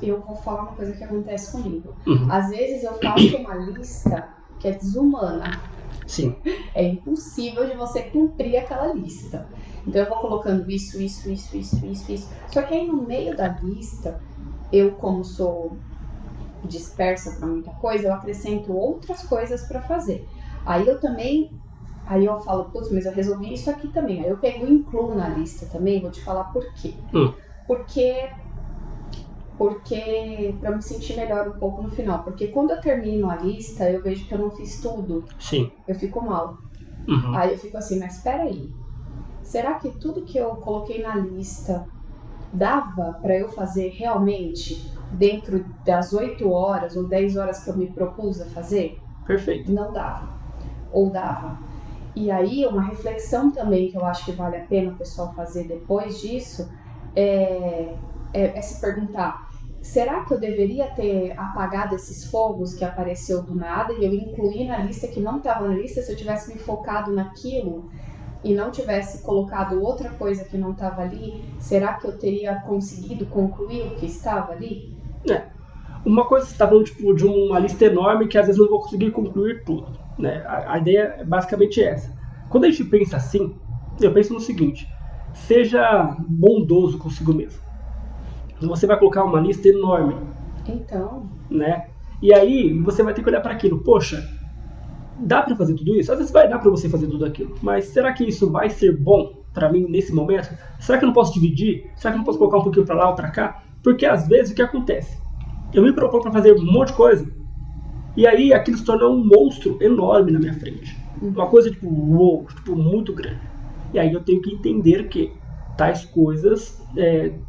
A: eu vou falar uma coisa que acontece comigo. Às vezes eu faço uma lista que é desumana.
B: Sim.
A: É impossível de você cumprir aquela lista. Então eu vou colocando isso. Só que aí no meio da lista, eu como sou dispersa para muita coisa, eu acrescento outras coisas para fazer. Aí eu falo, putz, mas eu resolvi isso aqui também. Aí eu pego e incluo na lista também, vou te falar por quê. Porque para me sentir melhor um pouco no final. Porque quando eu termino a lista, eu vejo que eu não fiz tudo.
B: Sim.
A: Eu fico mal. Aí eu fico assim, mas espera aí. Será que tudo que eu coloquei na lista dava para eu fazer realmente dentro das 8 horas ou 10 horas que eu me propus a fazer?
B: Perfeito.
A: Não dava. Ou dava. E aí, uma reflexão também que eu acho que vale a pena o pessoal fazer depois disso é se perguntar: será que eu deveria ter apagado esses fogos que apareceu do nada e eu incluí na lista que não estava na lista? Se eu tivesse me focado naquilo e não tivesse colocado outra coisa que não estava ali, será que eu teria conseguido concluir o que estava ali?
B: Uma coisa que você está falando de uma lista enorme que às vezes não vou conseguir concluir tudo, né? A ideia é basicamente essa. Quando a gente pensa assim, eu penso no seguinte: seja bondoso consigo mesmo. Você vai colocar uma lista enorme.
A: Então,
B: né? E aí você vai ter que olhar para aquilo. Poxa, dá para fazer tudo isso? Às vezes vai dar para você fazer tudo aquilo, mas será que isso vai ser bom para mim nesse momento? Será que eu não posso dividir? Será que eu não posso colocar um pouquinho para lá ou para cá? Porque às vezes o que acontece? Eu me proponho para fazer um monte de coisa e aí aquilo se torna um monstro enorme na minha frente. Uma coisa muito grande. E aí eu tenho que entender que tais coisas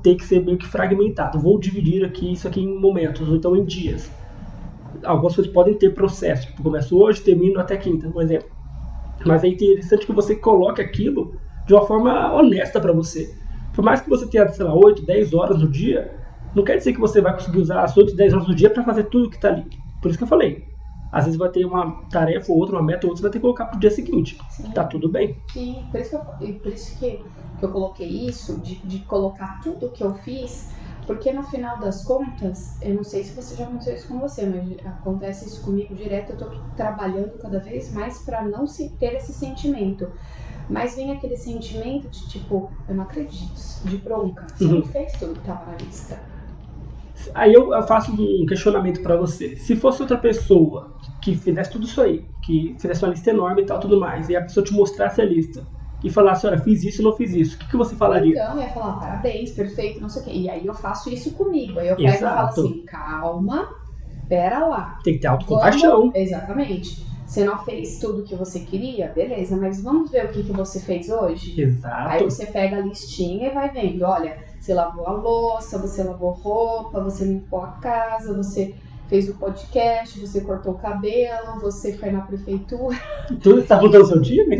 B: tem que ser meio que fragmentado. Vou dividir isso aqui em momentos, ou então em dias. Algumas coisas podem ter processo, tipo, começo hoje, termino até quinta, por exemplo. Mas é interessante que você coloque aquilo de uma forma honesta para você. Por mais que você tenha, 8, 10 horas no dia, não quer dizer que você vai conseguir usar as 8, 10 horas do dia para fazer tudo que está ali. Por isso que eu falei. Às vezes vai ter uma tarefa ou outra, uma meta ou outra, você vai ter que colocar para o dia seguinte. Sim. Tá tudo bem.
A: Sim, por isso que eu coloquei isso, de colocar tudo que eu fiz, porque no final das contas, eu não sei se você já aconteceu isso com você, mas acontece isso comigo direto, eu tô trabalhando cada vez mais para não ter esse sentimento. Mas vem aquele sentimento de tipo, eu não acredito, de bronca. Você não fez tudo que estava na lista.
B: Aí eu faço um questionamento para você. Se fosse outra pessoa que fizesse tudo isso aí, que fizesse uma lista enorme e tal, tudo mais, e a pessoa te mostrasse a lista e falasse, olha, fiz isso e não fiz isso, o que você falaria?
A: Então, eu ia falar, parabéns, perfeito, não sei o quê. E aí eu faço isso comigo. Aí eu pego e falo assim, calma, pera lá.
B: Tem que ter autocompaixão.
A: Exatamente. Você não fez tudo o que você queria? Beleza, mas vamos ver o que você fez hoje?
B: Exato.
A: Aí você pega a listinha e vai vendo, olha, você lavou a louça, você lavou roupa, você limpou a casa, você fez o podcast, você cortou o cabelo, você foi na prefeitura.
B: Tudo está mudando seu dia, né?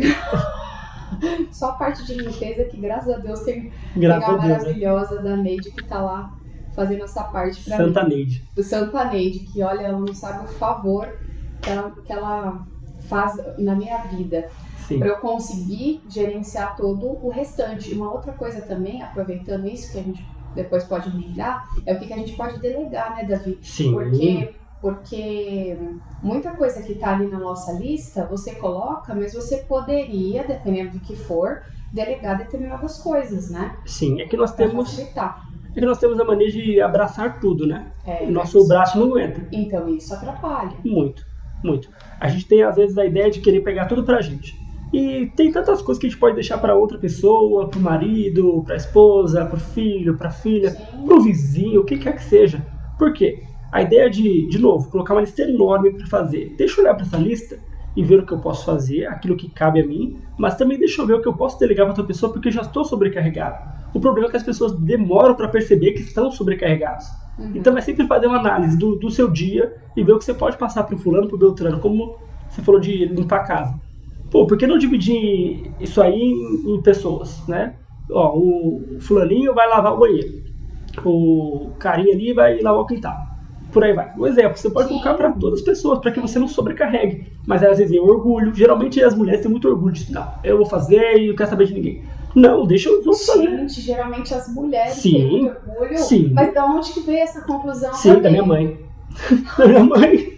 A: Só a parte de limpeza que, graças a Deus, tem
B: a
A: maravilhosa da Neide que tá lá fazendo essa parte pra
B: Santa
A: mim.
B: Neide.
A: Do Santa Neide, que olha, ela não sabe o favor que ela faz na minha vida. Para eu conseguir gerenciar todo o restante. E uma outra coisa também, aproveitando isso, que a gente depois pode ligar, é o que a gente pode delegar, né, Davi?
B: Sim.
A: Porque muita coisa que está ali na nossa lista, você coloca, mas você poderia, dependendo do que for, delegar determinadas coisas, né?
B: Sim, é que nós temos a mania de abraçar tudo, né? O nosso braço não aguenta.
A: Então isso atrapalha.
B: Muito. A gente tem, às vezes, a ideia de querer pegar tudo pra gente. E tem tantas coisas que a gente pode deixar para outra pessoa, pro marido, pra esposa, pro filho, pra filha, pro vizinho, o que quer que seja. Por quê? A ideia de novo, colocar uma lista enorme para fazer. Deixa eu olhar para essa lista e ver o que eu posso fazer, aquilo que cabe a mim, mas também deixa eu ver o que eu posso delegar para outra pessoa, porque eu já estou sobrecarregado. O problema é que as pessoas demoram para perceber que estão sobrecarregados. Então é sempre fazer uma análise do seu dia e ver o que você pode passar para o fulano, para o Beltrano, como você falou de limpar a casa. Pô, por que não dividir isso aí em pessoas, né? Ó, o fulaninho vai lavar o banheiro, o carinha ali vai lavar o quintal. Por aí vai. Um exemplo, você pode colocar para todas as pessoas, para que você não sobrecarregue. Mas às vezes é orgulho. Geralmente as mulheres têm muito orgulho disso. Não, eu vou fazer e não quero saber de ninguém. Não, deixa os outros fazer.
A: Gente, geralmente as mulheres têm muito orgulho.
B: Sim.
A: Mas da onde que veio essa conclusão?
B: Sim, da minha mãe. Da minha mãe.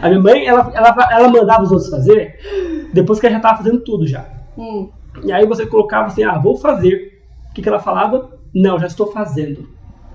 B: A minha mãe, ela mandava os outros fazer depois que ela já estava fazendo tudo já. E aí você colocava assim, vou fazer. O que ela falava? Não, já estou fazendo.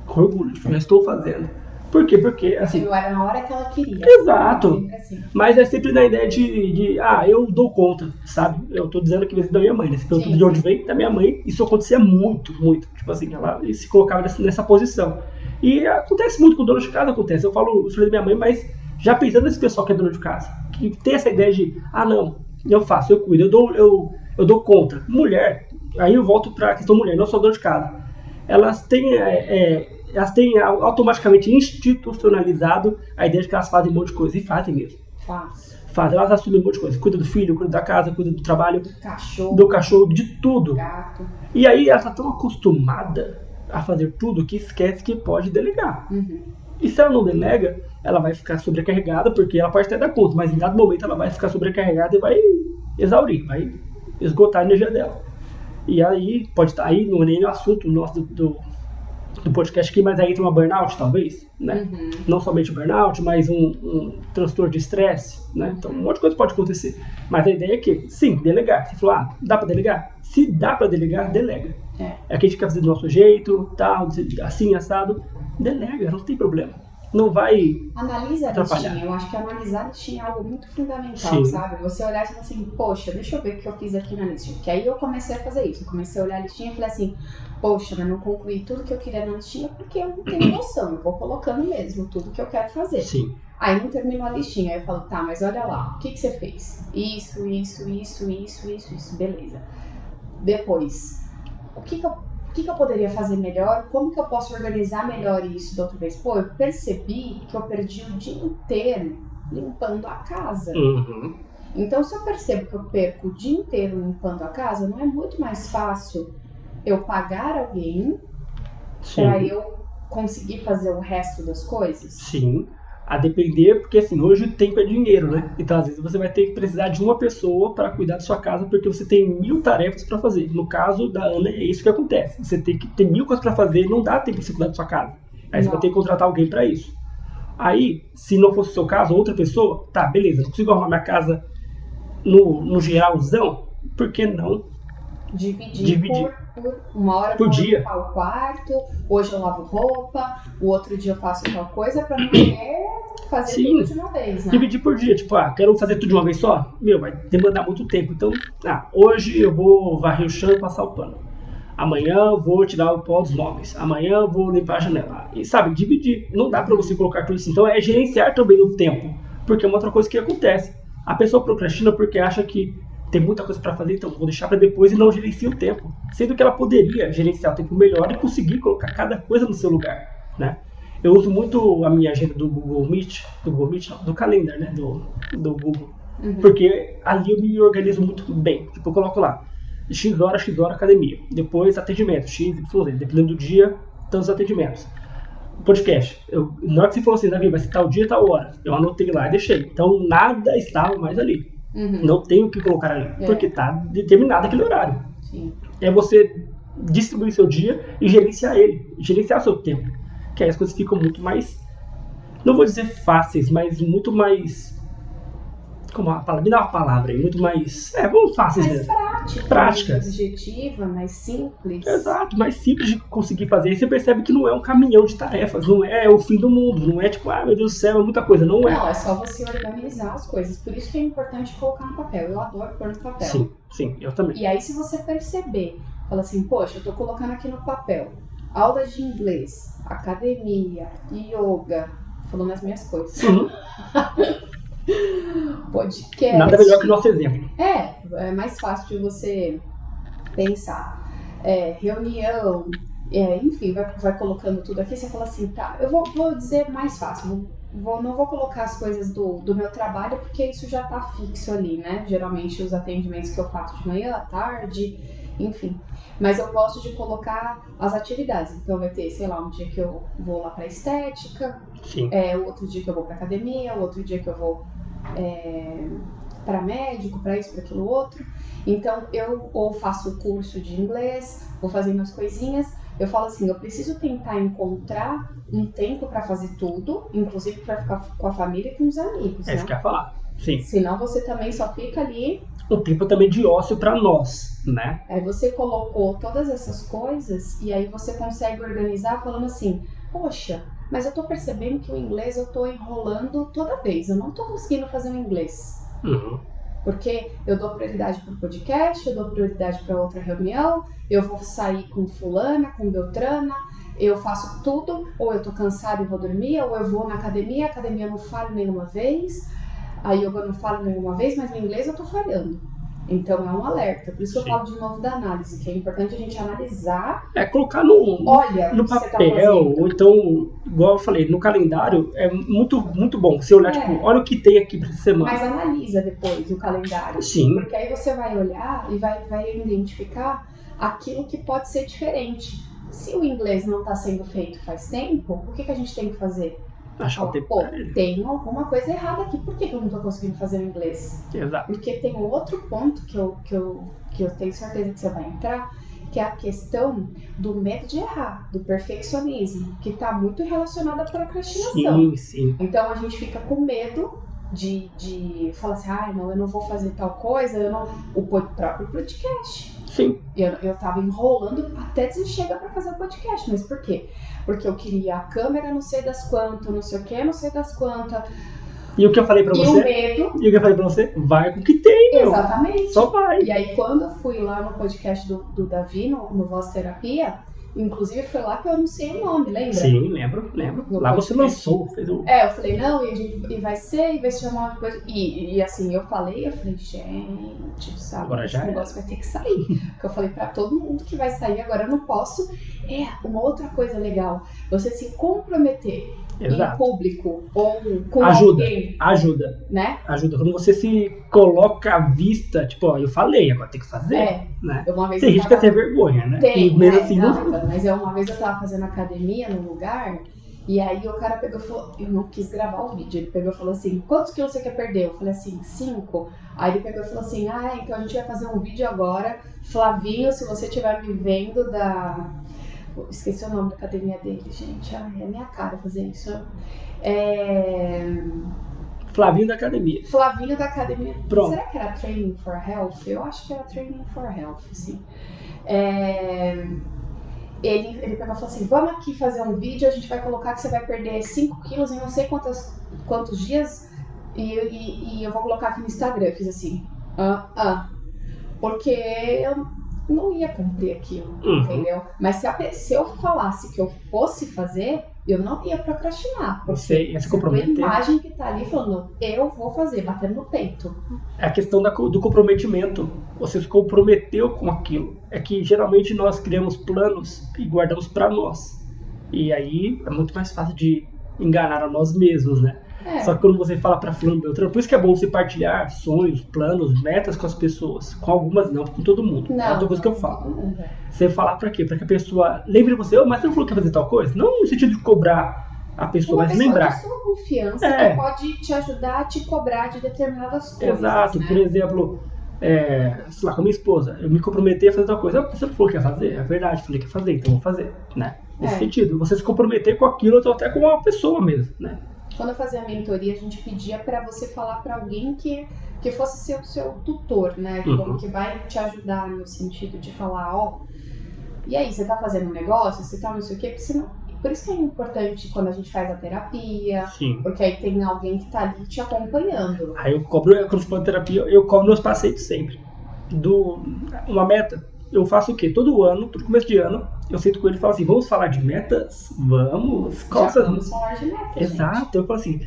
B: Com orgulho, já estou fazendo. Por quê? Porque, assim...
A: Eu era na hora que ela queria.
B: Exato. Assim. Mas é sempre na ideia de eu dou conta, sabe? Eu tô dizendo que vem da minha mãe, né? Pelo de onde vem, da minha mãe. Isso acontecia muito, muito. Tipo assim, ela se colocava nessa posição. E acontece muito com dona de casa, acontece. Eu falei da minha mãe, mas já pensando nesse pessoal que é dona de casa. Que tem essa ideia de, não, eu faço, eu cuido, eu dou conta. Mulher, aí eu volto pra questão mulher, não só dona de casa. Elas têm automaticamente institucionalizado a ideia de que elas fazem um monte de coisa. E fazem mesmo. Fazem. Elas assumem um monte de coisa. Cuida do filho, cuida da casa, cuida do trabalho. Do cachorro, de tudo.
A: Gato.
B: E aí ela está tão acostumada a fazer tudo que esquece que pode delegar. E se ela não delega, ela vai ficar sobrecarregada, porque ela pode até dar conta, mas em dado momento ela vai ficar sobrecarregada e vai exaurir, vai esgotar a energia dela. E aí, pode estar aí, não é nem o assunto nosso do podcast aqui, mas aí tem uma burnout, talvez, né? Não somente burnout, mas um transtorno de estresse, né? Então, um monte de coisa pode acontecer. Mas a ideia é que, sim, delegar. Você falou, dá pra delegar? Se dá pra delegar, delega. É que a gente quer fazer do nosso jeito, tal, assim, assado. Delega, não tem problema. Não vai
A: Analisa
B: atrapalhar.
A: A listinha. Eu acho que analisar a listinha é algo muito fundamental, sabe? Você olhar e falar assim, poxa, deixa eu ver o que eu fiz aqui na listinha. Que aí eu comecei a fazer isso. Eu comecei a olhar a listinha e falei assim, poxa, mas não concluí tudo que eu queria na listinha porque eu não tenho noção. Eu vou colocando mesmo tudo que eu quero fazer. Aí não terminou a listinha. Aí eu falo, tá, mas olha lá, o que você fez? Isso, beleza. Depois, o que eu poderia fazer melhor? Como que eu posso organizar melhor isso da outra vez? Pô, eu percebi que eu perdi o dia inteiro limpando a casa. Então, se eu percebo que eu perco o dia inteiro limpando a casa, não é muito mais fácil eu pagar alguém para eu conseguir fazer o resto das coisas?
B: Sim. A depender, porque assim, hoje o tempo é dinheiro, né? Então às vezes você vai ter que precisar de uma pessoa para cuidar da sua casa, porque você tem 1000 tarefas para fazer. No caso da Ana, é isso que acontece. Você tem que ter 1000 coisas para fazer, não dá tempo de você cuidar da sua casa. Aí você vai ter que contratar alguém para isso. Aí, se não fosse o seu caso, outra pessoa, tá, beleza, não consigo arrumar minha casa no geralzão, por que não
A: dividir por uma hora
B: por dia.
A: Limpar o quarto, hoje eu lavo roupa, o outro dia eu faço tal coisa para não ter fazer tudo de uma vez, né?
B: Dividir por dia, tipo, quero fazer tudo de uma vez só? Vai demandar muito tempo, então, hoje eu vou varrer o chão e passar o pano. Amanhã eu vou tirar o pó dos móveis. Amanhã eu vou limpar a janela. E sabe, dividir. Não dá pra você colocar tudo isso. Então é gerenciar também o tempo. Porque é uma outra coisa que acontece. A pessoa procrastina porque acha que tem muita coisa pra fazer, então vou deixar pra depois e não gerencia o tempo. Sendo que ela poderia gerenciar o tempo melhor e conseguir colocar cada coisa no seu lugar, né? Eu uso muito a minha agenda do Google Meet, do Calendar, né? Do Google. Porque ali eu me organizo muito bem. Tipo, eu coloco lá. X hora academia. Depois atendimento, X, Y, dependendo do dia, tantos atendimentos. Podcast. Na hora que você falou assim, Davi, vai ser tal dia, tal hora. Eu anotei lá e deixei. Então nada estava mais ali. Não tenho o que colocar ali. Porque está determinado aquele horário.
A: Sim.
B: É você distribuir seu dia e gerenciar ele. Gerenciar seu tempo. Que aí as coisas ficam muito mais, não vou dizer fáceis, mas muito mais... Como a palavra? Me dá uma palavra aí, muito mais... vamos fáceis mesmo. Prática.
A: Mais objetiva, mais simples.
B: Exato, mais simples de conseguir fazer. Aí você percebe que não é um caminhão de tarefas, não é o fim do mundo, não é tipo, meu Deus do céu, é muita coisa, não é.
A: Não, é só você organizar as coisas. Por isso que é importante colocar no papel. Eu adoro pôr no papel.
B: Sim, eu também.
A: E aí se você perceber, fala assim, poxa, eu tô colocando aqui no papel. aula de inglês, academia, yoga, falando as minhas coisas. Podcast.
B: Nada melhor que o nosso exemplo.
A: É mais fácil de você pensar. Reunião, enfim, vai colocando tudo aqui. Você fala assim, tá, eu vou dizer mais fácil. Não vou colocar as coisas do meu trabalho, porque isso já tá fixo ali, né? Geralmente os atendimentos que eu faço de manhã, à tarde, enfim. Mas eu gosto de colocar as atividades. Então vai ter, sei lá, um dia que eu vou lá pra estética, o outro dia que eu vou pra academia, o outro dia que eu vou para médico, para isso, para aquilo outro. Então eu ou faço o curso de inglês, vou fazendo as coisinhas. Eu falo assim, eu preciso tentar encontrar um tempo para fazer tudo, inclusive para ficar com a família e com os amigos.
B: Isso que eu ia falar. Sim.
A: Senão você também só fica ali.
B: O tempo também de ócio para nós, né?
A: Aí você colocou todas essas coisas e aí você consegue organizar falando assim, poxa, mas eu tô percebendo que o inglês eu tô enrolando toda vez, eu não tô conseguindo fazer o inglês. Porque eu dou prioridade para o podcast, eu dou prioridade para outra reunião, eu vou sair com fulana, com beltrana, eu faço tudo, ou eu tô cansada e vou dormir, ou eu vou na academia, a academia eu não falho nenhuma vez, a yoga eu não falho nenhuma vez, mas no inglês eu tô falhando. Então é um alerta, por isso que eu falo de novo da análise, que é importante a gente analisar.
B: Colocar no papel, ou então, igual eu falei, no calendário, é muito, muito bom. Você olhar, tipo, olha o que tem aqui pra essa semana.
A: Mas analisa depois o calendário.
B: Sim.
A: Porque aí você vai olhar e vai identificar aquilo que pode ser diferente. Se o inglês não está sendo feito faz tempo, o que a gente tem que fazer?
B: Achar o tempo.
A: Tem alguma coisa errada aqui. Por que eu não estou conseguindo fazer o inglês?
B: Exato.
A: Porque tem um outro ponto que eu tenho certeza que você vai entrar, que é a questão do medo de errar, do perfeccionismo, que está muito relacionado à procrastinação.
B: Sim.
A: Então a gente fica com medo de falar assim, não, eu não vou fazer tal coisa, o próprio podcast.
B: Sim.
A: Eu tava enrolando até dizer chega pra fazer o podcast, mas por quê? Porque eu queria a câmera não sei das quantas, não sei o que, não sei das quantas.
B: E o que eu falei pra você?
A: O medo.
B: E o que eu falei pra você? Vai com o que tem, meu.
A: Exatamente.
B: Só vai.
A: E aí quando eu fui lá no podcast do Davi, no Voz Terapia, inclusive foi lá que eu anunciei o nome, lembra?
B: Sim, lembro. Lá você lançou, fez o...
A: eu falei, não, e vai se chamar uma coisa... E assim, eu falei, gente, sabe,
B: agora
A: esse negócio vai ter que sair. Porque eu falei pra todo mundo que vai sair, agora eu não posso. Uma outra coisa legal, você se comprometer em público ou com alguém.
B: Ajuda.
A: Né?
B: Ajuda. Quando você se coloca à vista, tipo, eu falei, agora tem que fazer. Né? Tem gente que quer ter vergonha, né?
A: Tem,
B: assim,
A: mas uma vez eu tava fazendo academia num lugar, e aí o cara pegou e falou, eu não quis gravar o vídeo, ele pegou e falou assim, quantos quilos você quer perder? Eu falei assim, 5. Aí ele pegou e falou assim, então a gente vai fazer um vídeo agora, Flavinho, se você estiver me vendo esqueci o nome da academia dele, gente. É minha cara fazer isso.
B: Flavinho da academia.
A: Pronto. Será que era Training for Health? Eu acho que era Training for Health, sim. Ele pegou e falou assim, vamos aqui fazer um vídeo, a gente vai colocar que você vai perder 5 quilos em não sei quantos dias e eu vou colocar aqui no Instagram. Eu fiz assim, porque eu não ia cumprir aquilo, entendeu? Mas se eu falasse que eu fosse fazer, eu não ia procrastinar. Porque
B: ia se comprometer.
A: A imagem que tá ali falando, eu vou fazer, batendo no peito.
B: É a questão do comprometimento. Você se comprometeu com aquilo. É que geralmente nós criamos planos e guardamos pra nós. E aí é muito mais fácil de enganar a nós mesmos, né? Só que quando você fala pra fulano Beltrano, por isso que é bom você partilhar sonhos, planos, metas com as pessoas. Com algumas não, com todo mundo. É outra coisa que eu falo. Você falar pra quê? Pra que a pessoa lembre você, mas você não falou que ia fazer tal coisa? Não no sentido de cobrar a pessoa, mas lembrar.
A: Uma pessoa de sua confiança que pode te ajudar a te cobrar de determinadas coisas.
B: Exato, né? Por exemplo, sei lá, com a minha esposa, eu me comprometi a fazer tal coisa. Você não falou que ia fazer? É verdade, falei que ia fazer, então vou fazer, né? Nesse sentido, você se comprometer com aquilo, ou até com uma pessoa mesmo, né?
A: Quando eu fazia a mentoria, a gente pedia para você falar para alguém que fosse seu tutor, né? Que vai te ajudar no sentido de falar, e aí, você tá fazendo um negócio, você tá não sei o quê, por isso que é importante quando a gente faz a terapia, porque aí tem alguém que tá ali te acompanhando.
B: Aí quando eu for terapia, eu cobro meus pacientes sempre. Uma meta, eu faço o quê? Todo ano, todo começo de ano, eu sento com ele e falo assim, vamos falar de metas? Vamos.
A: Vamos falar de metas,
B: Exato,
A: gente.
B: eu falo assim,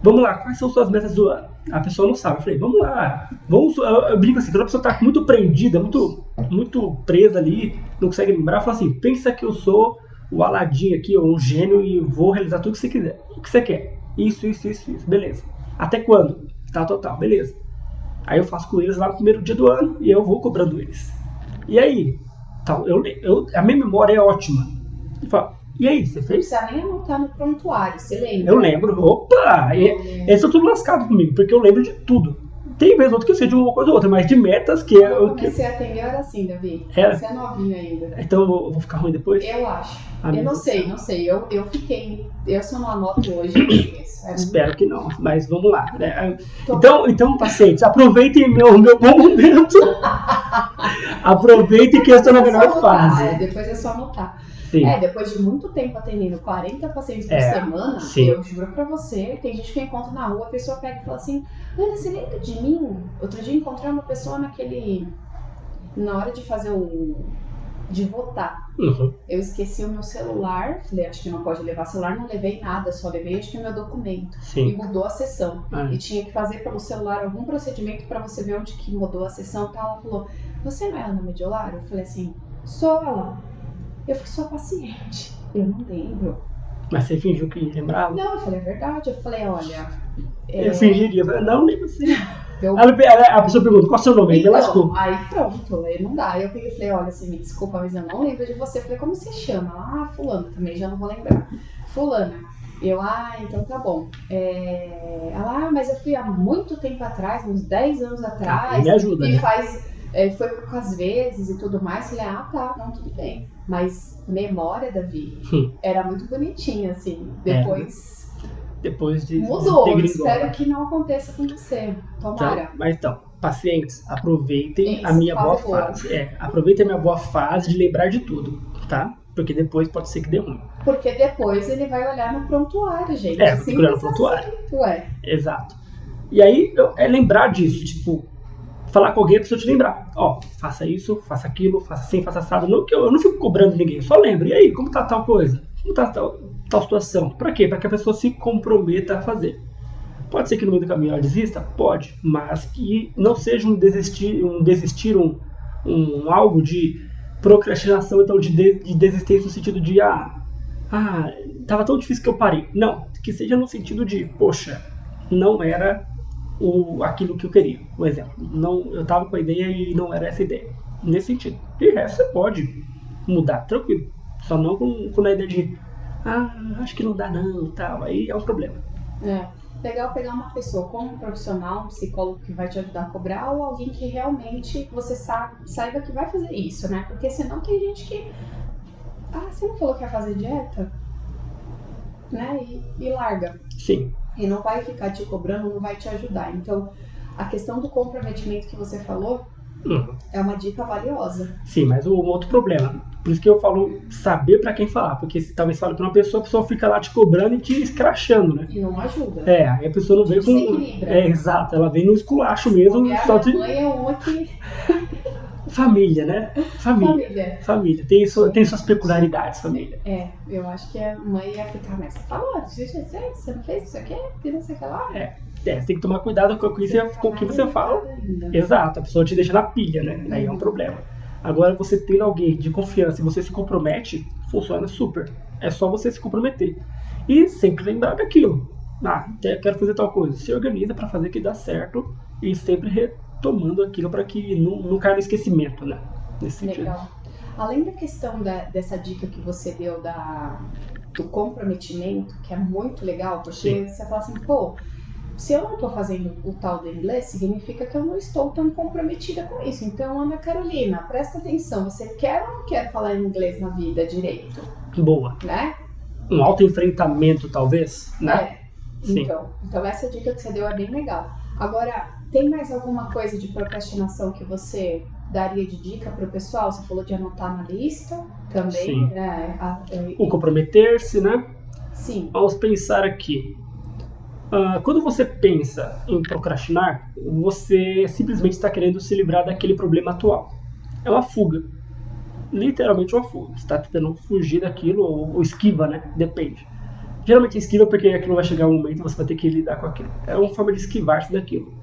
B: vamos lá, quais são suas metas do ano? A pessoa não sabe. Eu falei, vamos lá. Eu brinco assim, quando a pessoa tá muito prendida, muito presa ali, não consegue lembrar, eu falo assim, pensa que eu sou o Aladim aqui, ou um gênio, e vou realizar tudo que você quiser. O que você quer? Isso, beleza. Até quando? Tal, beleza. Aí eu faço com eles lá no primeiro dia do ano, e eu vou cobrando eles. E aí? Tal, a minha memória é ótima. Eu falo, e aí, você fez?
A: Não precisa nem anotar no prontuário, você lembra?
B: Eu lembro. Opa! Eles são tudo lascados comigo, porque eu lembro de tudo. Tem vez ou outra que eu sei de uma coisa ou outra, mas de metas que é...
A: Eu comecei a atender, era assim, Davi.
B: Era?
A: Você é novinho ainda.
B: Então eu vou ficar ruim depois?
A: Eu acho.
B: Ah,
A: eu não sei. Eu fiquei... Eu só não anoto hoje, eu esqueço.
B: Espero que não, mas vamos lá. Né? Então, pacientes, aproveitem meu bom momento. Aproveitem que eu estou na melhor fase.
A: Depois é só anotar.
B: Sim.
A: Depois de muito tempo atendendo 40 pacientes por semana,
B: sim.
A: Eu juro pra você, tem gente que eu encontro na rua, a pessoa pega e fala assim, Ana, você lembra de mim? Outro dia encontrei uma pessoa na hora de fazer de votar.
B: Uhum.
A: Eu esqueci o meu celular, falei, acho que não pode levar celular, não levei nada, só levei acho que o meu documento.
B: Sim.
A: E mudou a sessão. E tinha que fazer pelo celular algum procedimento pra você ver onde que mudou a sessão. Então ela falou, você não é Ana Mediolar? Eu falei assim, sou ela. Eu fiquei sua paciente. Eu não lembro.
B: Mas você fingiu que lembrava?
A: Não, eu falei, é verdade. Eu falei, olha...
B: Eu fingiria. Eu falei, não lembro assim.
A: Eu...
B: A pessoa pergunta, qual é o seu nome?
A: Então,
B: me lascou.
A: Aí pronto, aí não dá. Aí eu peguei e falei, olha, assim, me desculpa, mas eu não lembro de você. Eu falei, como você chama? Ela, fulana, também já não vou lembrar. Fulana. Eu, então tá bom. Ela, mas eu fui há muito tempo atrás, uns 10 anos atrás.
B: Me ajuda,
A: e
B: né?
A: Foi com as vezes e tudo mais. Falei, tá, não, tudo bem. Mas memória, Davi, era muito bonitinha, assim. Depois
B: de
A: mudou. Espero que não aconteça com você. Tomara.
B: Então, mas então, pacientes, aproveitem a minha boa fase. Aproveitem a minha boa fase de lembrar de tudo, tá? Porque depois pode ser que dê ruim.
A: Porque depois ele vai olhar no prontuário, gente.
B: Vai olhar no prontuário. Exato. E aí, é lembrar disso, tipo, falar com alguém, a pessoa te lembrar. Faça isso, faça aquilo, faça assim, faça assado. Não, que eu não fico cobrando ninguém, eu só lembro. E aí, como tá tal coisa? Como tá tal situação? Pra quê? Pra que a pessoa se comprometa a fazer. Pode ser que no meio do caminho ela desista? Pode. Mas que não seja um algo de procrastinação, então de desistência no sentido de tava tão difícil que eu parei. Não, que seja no sentido de, poxa, não era aquilo que eu queria. Por exemplo, eu tava com a ideia e não era essa ideia. Nesse sentido. De resto, você pode mudar, tranquilo. Só não com a ideia de acho que não dá não, tal. Aí é um problema.
A: Legal pegar uma pessoa como um profissional, um psicólogo que vai te ajudar a cobrar, ou alguém que realmente você saiba que vai fazer isso, né? Porque senão tem gente que você não falou que ia fazer dieta? Né? E larga.
B: Sim.
A: E não vai ficar te cobrando, não vai te ajudar. Então, a questão do comprometimento que você falou é uma dica valiosa.
B: Sim, mas um outro problema. Por isso que eu falo saber pra quem falar. Porque se talvez fale pra uma pessoa, a pessoa fica lá te cobrando e te escrachando, né?
A: E não ajuda.
B: Aí a pessoa não vem com... exato. Ela vem no esculacho mesmo.
A: Mãe é uma que...
B: Família, né? Família. Tem suas peculiaridades, família.
A: Eu acho que a mãe ia ficar, mas você falou, você não fez isso aqui? Não sei o que lá?
B: Você tem que tomar cuidado com o que você fala. Exato, a pessoa te deixa na pilha, né? Aí é um problema. Agora, você tendo alguém de confiança e você se compromete, funciona super. É só você se comprometer. E sempre lembrar daquilo. Quero fazer tal coisa. Se organiza para fazer que dá certo e sempre retomando aquilo para que não caia no esquecimento, né? Nesse sentido.
A: Legal. Além da questão dessa dica que você deu do comprometimento, que é muito legal, porque você fala assim, se eu não estou fazendo o tal do inglês, significa que eu não estou tão comprometida com isso. Então, Ana Carolina, presta atenção, você quer ou não quer falar inglês na vida direito?
B: Boa.
A: Né?
B: Um autoenfrentamento, talvez, né?
A: Sim. Então essa dica que você deu é bem legal. Agora, tem mais alguma coisa de procrastinação que você daria de dica para o pessoal? Você falou de anotar na lista também.
B: Sim.
A: Né?
B: O comprometer-se, né?
A: Sim.
B: Vamos pensar aqui. Quando você pensa em procrastinar, você simplesmente está querendo se livrar daquele problema atual. É uma fuga. literalmente uma fuga. Você está tentando fugir daquilo ou esquiva, né? Depende. Geralmente esquiva porque aquilo vai chegar um momento e você vai ter que lidar com aquilo. É uma forma de esquivar-se daquilo.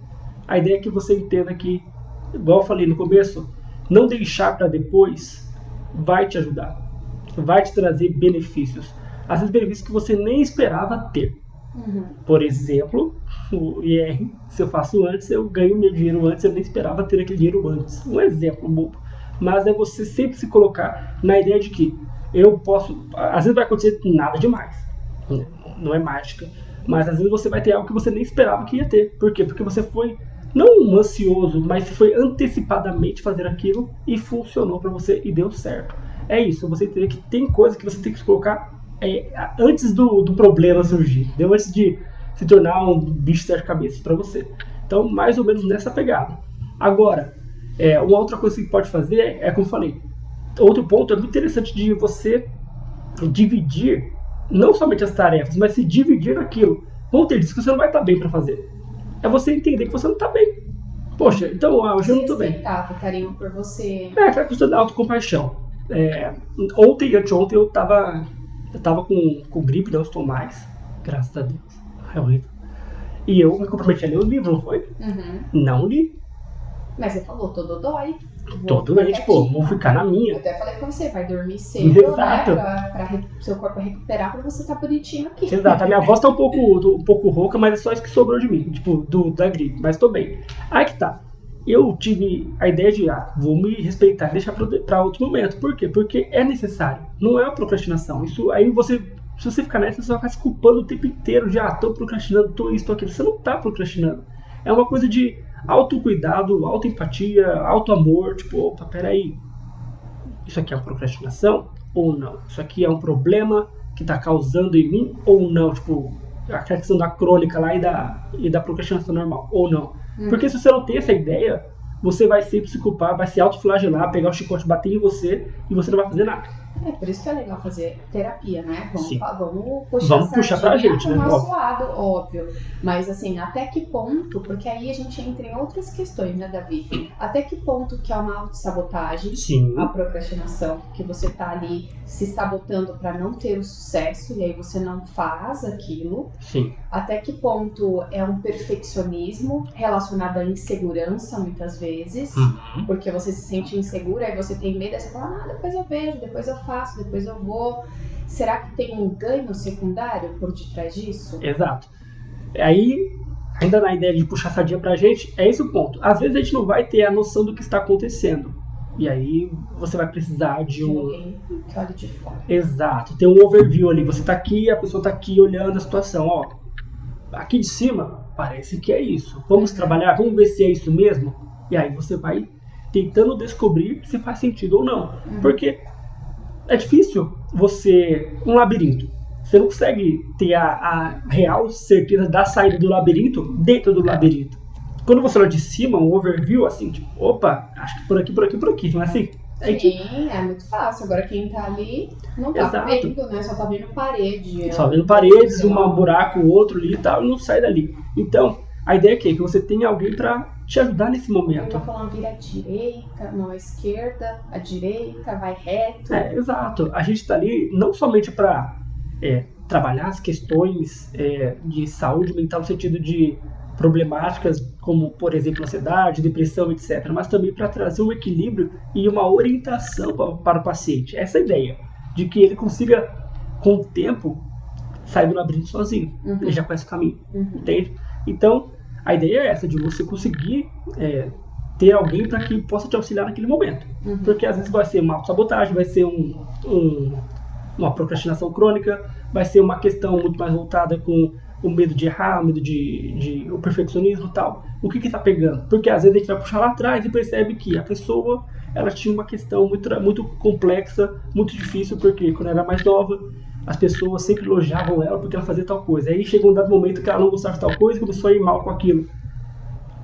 B: A ideia é que você entenda que, igual eu falei no começo, não deixar para depois vai te ajudar. Vai te trazer benefícios. Às vezes benefícios que você nem esperava ter. Por exemplo, o IR, se eu faço antes, eu ganho meu dinheiro antes, eu nem esperava ter aquele dinheiro antes. Um exemplo bobo. Mas é você sempre se colocar na ideia de que eu posso... Às vezes vai acontecer nada demais. Não é mágica. Mas às vezes você vai ter algo que você nem esperava que ia ter. Por quê? Porque você foi, não ansioso, mas foi antecipadamente fazer aquilo e funcionou para você e deu certo. É isso, você entender que tem coisa que você tem que se colocar antes do problema surgir, antes de se tornar um bicho de sete cabeças para você. Então, mais ou menos nessa pegada. Agora, uma outra coisa que pode fazer como eu falei, outro ponto é muito interessante de você dividir, não somente as tarefas, mas se dividir naquilo. Vão ter dias que você não vai estar bem para fazer. É você entender que você não está bem. Poxa, então hoje eu não estou bem.
A: Respeitar, carinho por você.
B: Aquela questão da autocompaixão. Ontem e anteontem eu tava com gripe, não estou mais. Graças a Deus. É horrível. E eu me comprometi a ler o livro, não foi? Não li.
A: Mas você falou, todo dói.
B: Todo doente, vou ficar na minha.
A: Eu até falei pra você, vai dormir cedo,
B: Exato.
A: Né? Pra seu corpo recuperar, pra você estar bonitinho aqui.
B: Exato, a minha voz tá um pouco rouca, mas é só isso que sobrou de mim, da gripe, mas tô bem. Aí que tá. Eu tive a ideia de, vou me respeitar e deixar pra outro momento. Por quê? Porque é necessário. Não é uma procrastinação. Isso aí se você ficar nessa, você vai ficar se culpando o tempo inteiro de, tô procrastinando, tô isso, tô aquilo. Você não tá procrastinando. É uma coisa de autocuidado, autoempatia, autoamor. Tipo, opa, peraí. Isso aqui é uma procrastinação ou não? Isso aqui é um problema que tá causando em mim ou não? Tipo, a questão da crônica lá e da procrastinação normal ou não? Porque se você não tem essa ideia, você vai sempre se culpar, vai se autoflagelar, pegar o chicote, bater em você e você não vai fazer nada.
A: Por isso que é legal fazer terapia, né? Vamos
B: puxar pra gente, né?
A: Pro nosso lado, óbvio. Mas assim, até que ponto, porque aí a gente entra em outras questões, né, Davi? Até que ponto que é uma autossabotagem, a procrastinação, que você tá ali se sabotando pra não ter o sucesso e aí você não faz aquilo.
B: Sim.
A: Até que ponto é um perfeccionismo relacionado à insegurança, muitas vezes, porque você se sente insegura e você tem medo, aí você fala, depois eu vejo, depois eu faço, depois eu vou. Será que tem um ganho secundário por detrás disso?
B: Exato. Aí, ainda na ideia de puxar a sardinha pra gente, é esse o ponto. Às vezes a gente não vai ter a noção do que está acontecendo. E aí você vai precisar de
A: alguém que olhe de fora.
B: Exato. Tem um overview ali. Você tá aqui, a pessoa tá aqui olhando a situação. Aqui de cima, parece que é isso. Vamos trabalhar, vamos ver se é isso mesmo. E aí você vai tentando descobrir se faz sentido ou não. Porque é difícil um labirinto. Você não consegue ter a real certeza da saída do labirinto dentro do labirinto. Quando você olha de cima, um overview, assim, tipo, opa, acho que por aqui, não é assim?
A: Sim, é muito fácil. Agora quem tá ali não tá vendo, né? Só tá vendo parede.
B: Só vendo paredes, um buraco, outro ali e tal, e não sai dali. Então, a ideia é que você tenha alguém pra te ajudar nesse momento.
A: Eu tô falando, vira à direita, não à esquerda, à direita, vai reto.
B: Exato. A gente tá ali não somente pra trabalhar as questões de saúde mental no sentido de problemáticas como, por exemplo, ansiedade, depressão, etc. Mas também para trazer um equilíbrio e uma orientação para o paciente. Essa é a ideia, de que ele consiga, com o tempo, sair do labirinto sozinho. Ele já conhece o caminho, entende? Então, a ideia é essa, de você conseguir ter alguém para que possa te auxiliar naquele momento. Porque às vezes vai ser uma autossabotagem, vai ser uma procrastinação crônica, vai ser uma questão muito mais voltada com o medo de errar, o medo de o perfeccionismo e tal. O que está pegando? Porque às vezes a gente vai puxar lá atrás e percebe que a pessoa ela tinha uma questão muito complexa, muito difícil, porque quando ela era mais nova, as pessoas sempre elogiavam ela porque ela fazia tal coisa. Aí chegou um dado momento que ela não gostava de tal coisa e começou a ir mal com aquilo.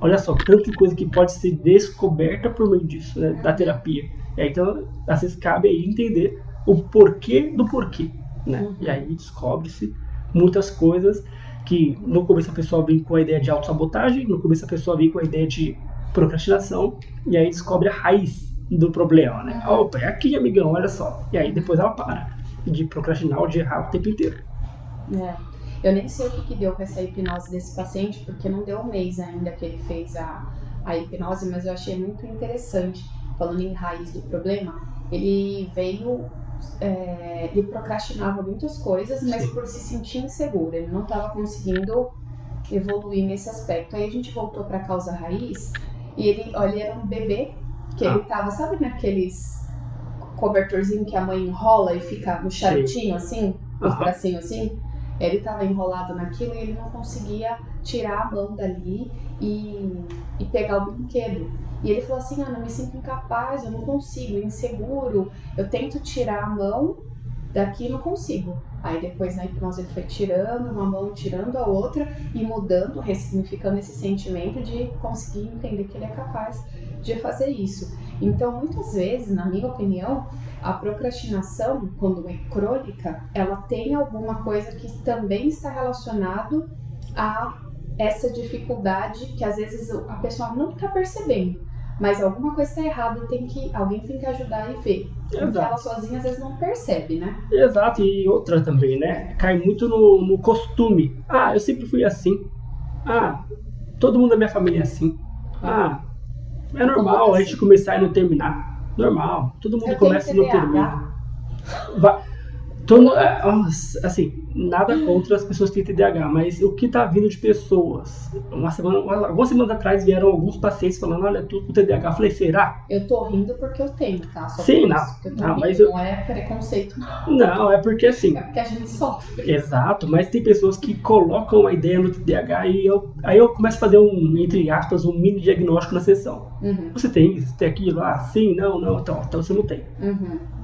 B: Olha só, tanta coisa que pode ser descoberta por meio disso, né, da terapia. Então, às vezes cabe aí entender o porquê do porquê, né? E aí descobre-se muitas coisas que no começo a pessoa vem com a ideia de autossabotagem, no começo a pessoa vem com a ideia de procrastinação, e aí descobre a raiz do problema, né? Opa, é aqui, amigão, olha só. E aí depois ela para de procrastinar ou de errar o tempo inteiro.
A: Eu nem sei o que deu com essa hipnose desse paciente, porque não deu um mês ainda que ele fez a hipnose, mas eu achei muito interessante. Falando em raiz do problema, ele veio... ele procrastinava muitas coisas, mas por se sentir inseguro, ele não estava conseguindo evoluir nesse aspecto. Aí a gente voltou para a causa raiz e ele era um bebê que ele estava, sabe, naqueles cobertorzinho que a mãe enrola e fica no charutinho assim, os bracinhos assim? Ele estava enrolado naquilo e ele não conseguia tirar a mão dali e pegar o brinquedo. E ele falou assim, Ana, eu me sinto incapaz, eu não consigo, inseguro, eu tento tirar a mão daqui e não consigo. Aí depois na hipnose ele foi tirando uma mão, tirando a outra e mudando, ressignificando esse sentimento de conseguir entender que ele é capaz de fazer isso. Então muitas vezes, na minha opinião, a procrastinação, quando é crônica, ela tem alguma coisa que também está relacionado a essa dificuldade que às vezes a pessoa não está percebendo, mas alguma coisa está errada e alguém tem que ajudar e ver. Porque ela sozinha às vezes não percebe, né?
B: Exato, e outra também, né? Cai muito no costume. Eu sempre fui assim. Todo mundo da minha família é assim. É normal a gente começar e não terminar. Normal, todo mundo começa e não termina. Assim, nada contra as pessoas que têm TDAH, mas o que tá vindo de pessoas? Algumas semanas atrás vieram alguns pacientes falando, olha, tu com TDAH. Eu falei, será?
A: Eu tô rindo porque eu tenho, tá?
B: Sim,
A: não é preconceito.
B: Não, é porque assim...
A: É porque a gente sofre.
B: Exato, mas tem pessoas que colocam a ideia no TDAH e aí eu começo a fazer entre aspas, um mini diagnóstico na sessão. Você tem isso, tem aquilo? Sim, não, então você não tem.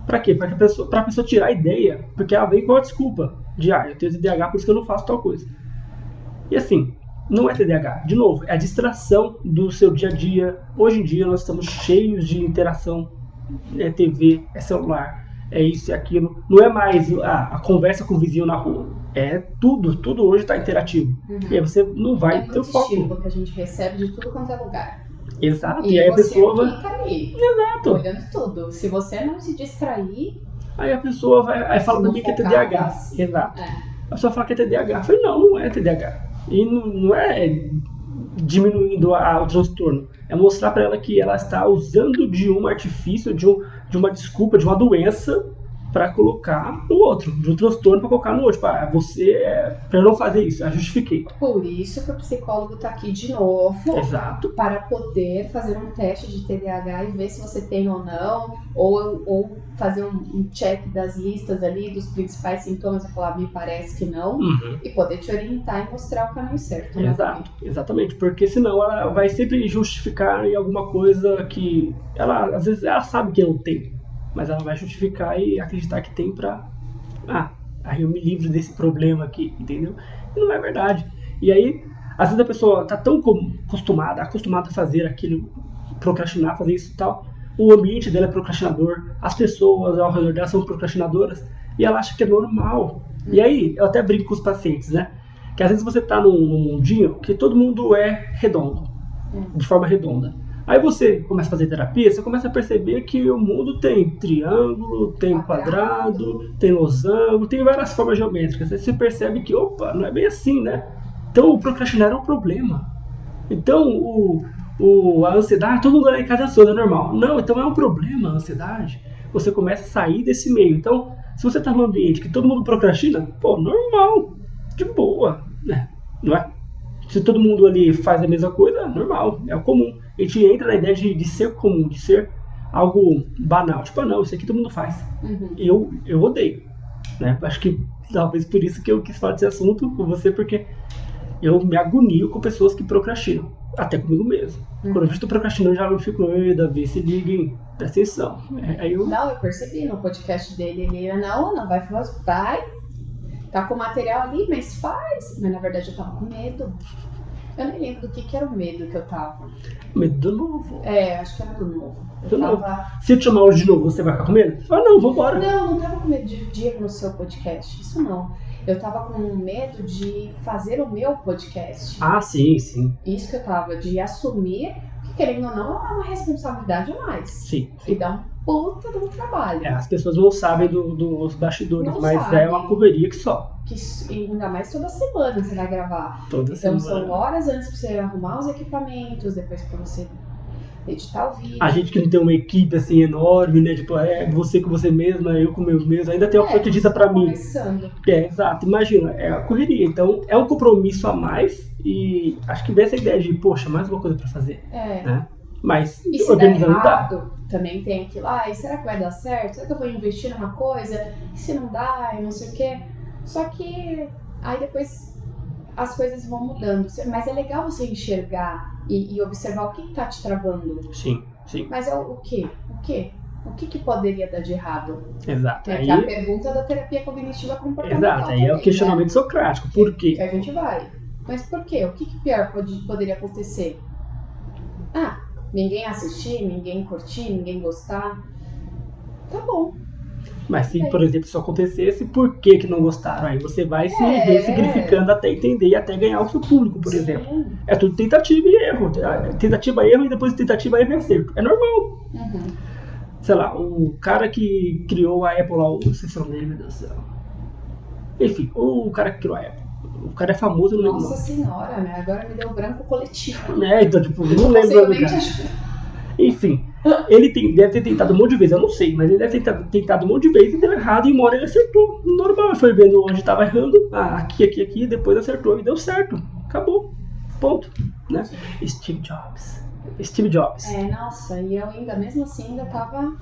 B: Pra quê? Pra pessoa tirar a ideia, porque ela vem com a desculpa de, eu tenho TDAH, por isso que eu não faço tal coisa. E assim, não é TDAH. De novo, é a distração do seu dia a dia. Hoje em dia nós estamos cheios de interação, é TV, é celular, é isso e aquilo. Não é mais a conversa com o vizinho na rua. É tudo hoje está interativo. E aí você não vai ter o foco. É
A: muito estímulo que a gente recebe de tudo quanto é lugar.
B: Exato, e aí a pessoa
A: vai...
B: Exato.
A: Olhando tudo. Se você não se distrair...
B: Aí a pessoa vai fala pra mim que é TDAH. Exato. A pessoa fala que é TDAH. Eu falei, não é TDAH. E não é diminuindo o transtorno. É mostrar pra ela que ela está usando de um artifício, de uma desculpa, de uma doença para colocar no outro, de um transtorno para colocar no outro. Para eu não fazer isso, eu justifiquei.
A: Por isso que o psicólogo está aqui de novo.
B: Exato.
A: Para poder fazer um teste de TDAH e ver se você tem ou não, ou fazer um check das listas ali, dos principais sintomas e falar, me parece que não, e poder te orientar e mostrar o caminho certo.
B: Exato, exatamente, porque senão ela vai sempre justificar em alguma coisa que às vezes ela sabe que não tem. Mas ela vai justificar e acreditar que tem aí eu me livro desse problema aqui, entendeu? E não é verdade. E aí, às vezes a pessoa tá tão acostumada a fazer aquilo, procrastinar, fazer isso e tal. O ambiente dela é procrastinador, as pessoas ao redor dela são procrastinadoras, e ela acha que é normal. E aí, eu até brinco com os pacientes, né? Que às vezes você tá num mundinho que todo mundo é redondo, de forma redonda. Aí você começa a fazer terapia, você começa a perceber que o mundo tem triângulo, tem quadrado, tem losango, tem várias formas geométricas. Aí você percebe que, não é bem assim, né? Então o procrastinar é um problema. Então a ansiedade, todo mundo lá em casa é ansioso, é normal. Não, então é um problema a ansiedade. Você começa a sair desse meio. Então, se você está num ambiente que todo mundo procrastina, normal, de boa, né? Não é? Se todo mundo ali faz a mesma coisa, normal, é o comum. A gente entra na ideia de ser comum, de ser algo banal. Tipo, não, isso aqui todo mundo faz. Eu odeio. Né? Acho que talvez por isso que eu quis falar desse assunto com você, porque eu me agonio com pessoas que procrastinam. Até comigo mesmo. Quando eu estou procrastinando, já eu fico, Davi, se liguem, presta atenção. Aí eu
A: percebi no podcast dele, ele não vai falar, vai. Tá com o material ali, mas faz. Mas na verdade eu tava com medo. Eu nem lembro do que era o medo que eu tava.
B: Medo do novo.
A: Acho que era do novo.
B: Se eu te chamar hoje de novo, você vai ficar com medo? Não, vambora.
A: Não tava com medo de ir no seu podcast. Isso não. Eu tava com medo de fazer o meu podcast.
B: Sim.
A: Isso que eu tava, de assumir. O querendo ou não, é uma responsabilidade a mais.
B: Sim.
A: E dá um puta de um trabalho.
B: As pessoas não sabem dos bastidores,
A: Não
B: mas
A: sabem.
B: é uma correria que só.
A: E ainda mais toda semana você vai gravar.
B: Toda
A: então
B: semana.
A: São horas antes pra você arrumar os equipamentos, depois pra você editar o vídeo.
B: A gente que não tem uma equipe assim enorme, né? Tipo, você com você mesma, eu com meu mesmo. Ainda tem uma pessoa que edita pra mim.
A: Começando.
B: Exato. Imagina, é a correria. Então, é um compromisso a mais e acho que vem essa ideia de, poxa, mais uma coisa pra fazer. Né? Mas,
A: e se
B: organizando
A: der errado, também tem aquilo, e será que vai dar certo? Será que eu vou investir numa coisa? E se não dá, e não sei o quê? Só que aí depois as coisas vão mudando. Mas é legal você enxergar e observar o que tá te travando.
B: Sim.
A: Mas é o quê? O que poderia dar de errado?
B: Exato.
A: Que é a pergunta da terapia cognitiva comportamental.
B: Exato, aí é o questionamento socrático. Por quê?
A: Que a gente vai. Mas por quê? O que pior poderia acontecer? Ninguém assistir, ninguém curtir, ninguém gostar. Tá bom.
B: Mas se, por exemplo, isso acontecesse, por que não gostaram? Aí você vai se ressignificando até entender e até ganhar o seu público, por exemplo. É tudo tentativa e erro. Tentativa, erro e depois tentativa, erro e acerto. É normal. Sei lá, o cara que criou a Apple lá, não sei se é o nome, meu Deus do céu. Enfim, o cara que criou a Apple. O cara é famoso, não lembro.
A: Nossa senhora, né? Agora me deu branco coletivo.
B: Então, tipo, não lembro do cara. Enfim, ele deve ter tentado um monte de vezes, eu não sei, mas ele deve ter tentado um monte de vezes e deu errado e uma hora ele acertou. Normal, foi vendo onde estava errando, aqui, depois acertou e deu certo. Acabou. Ponto. Né? Steve Jobs.
A: Nossa, e eu ainda, mesmo assim, ainda tava...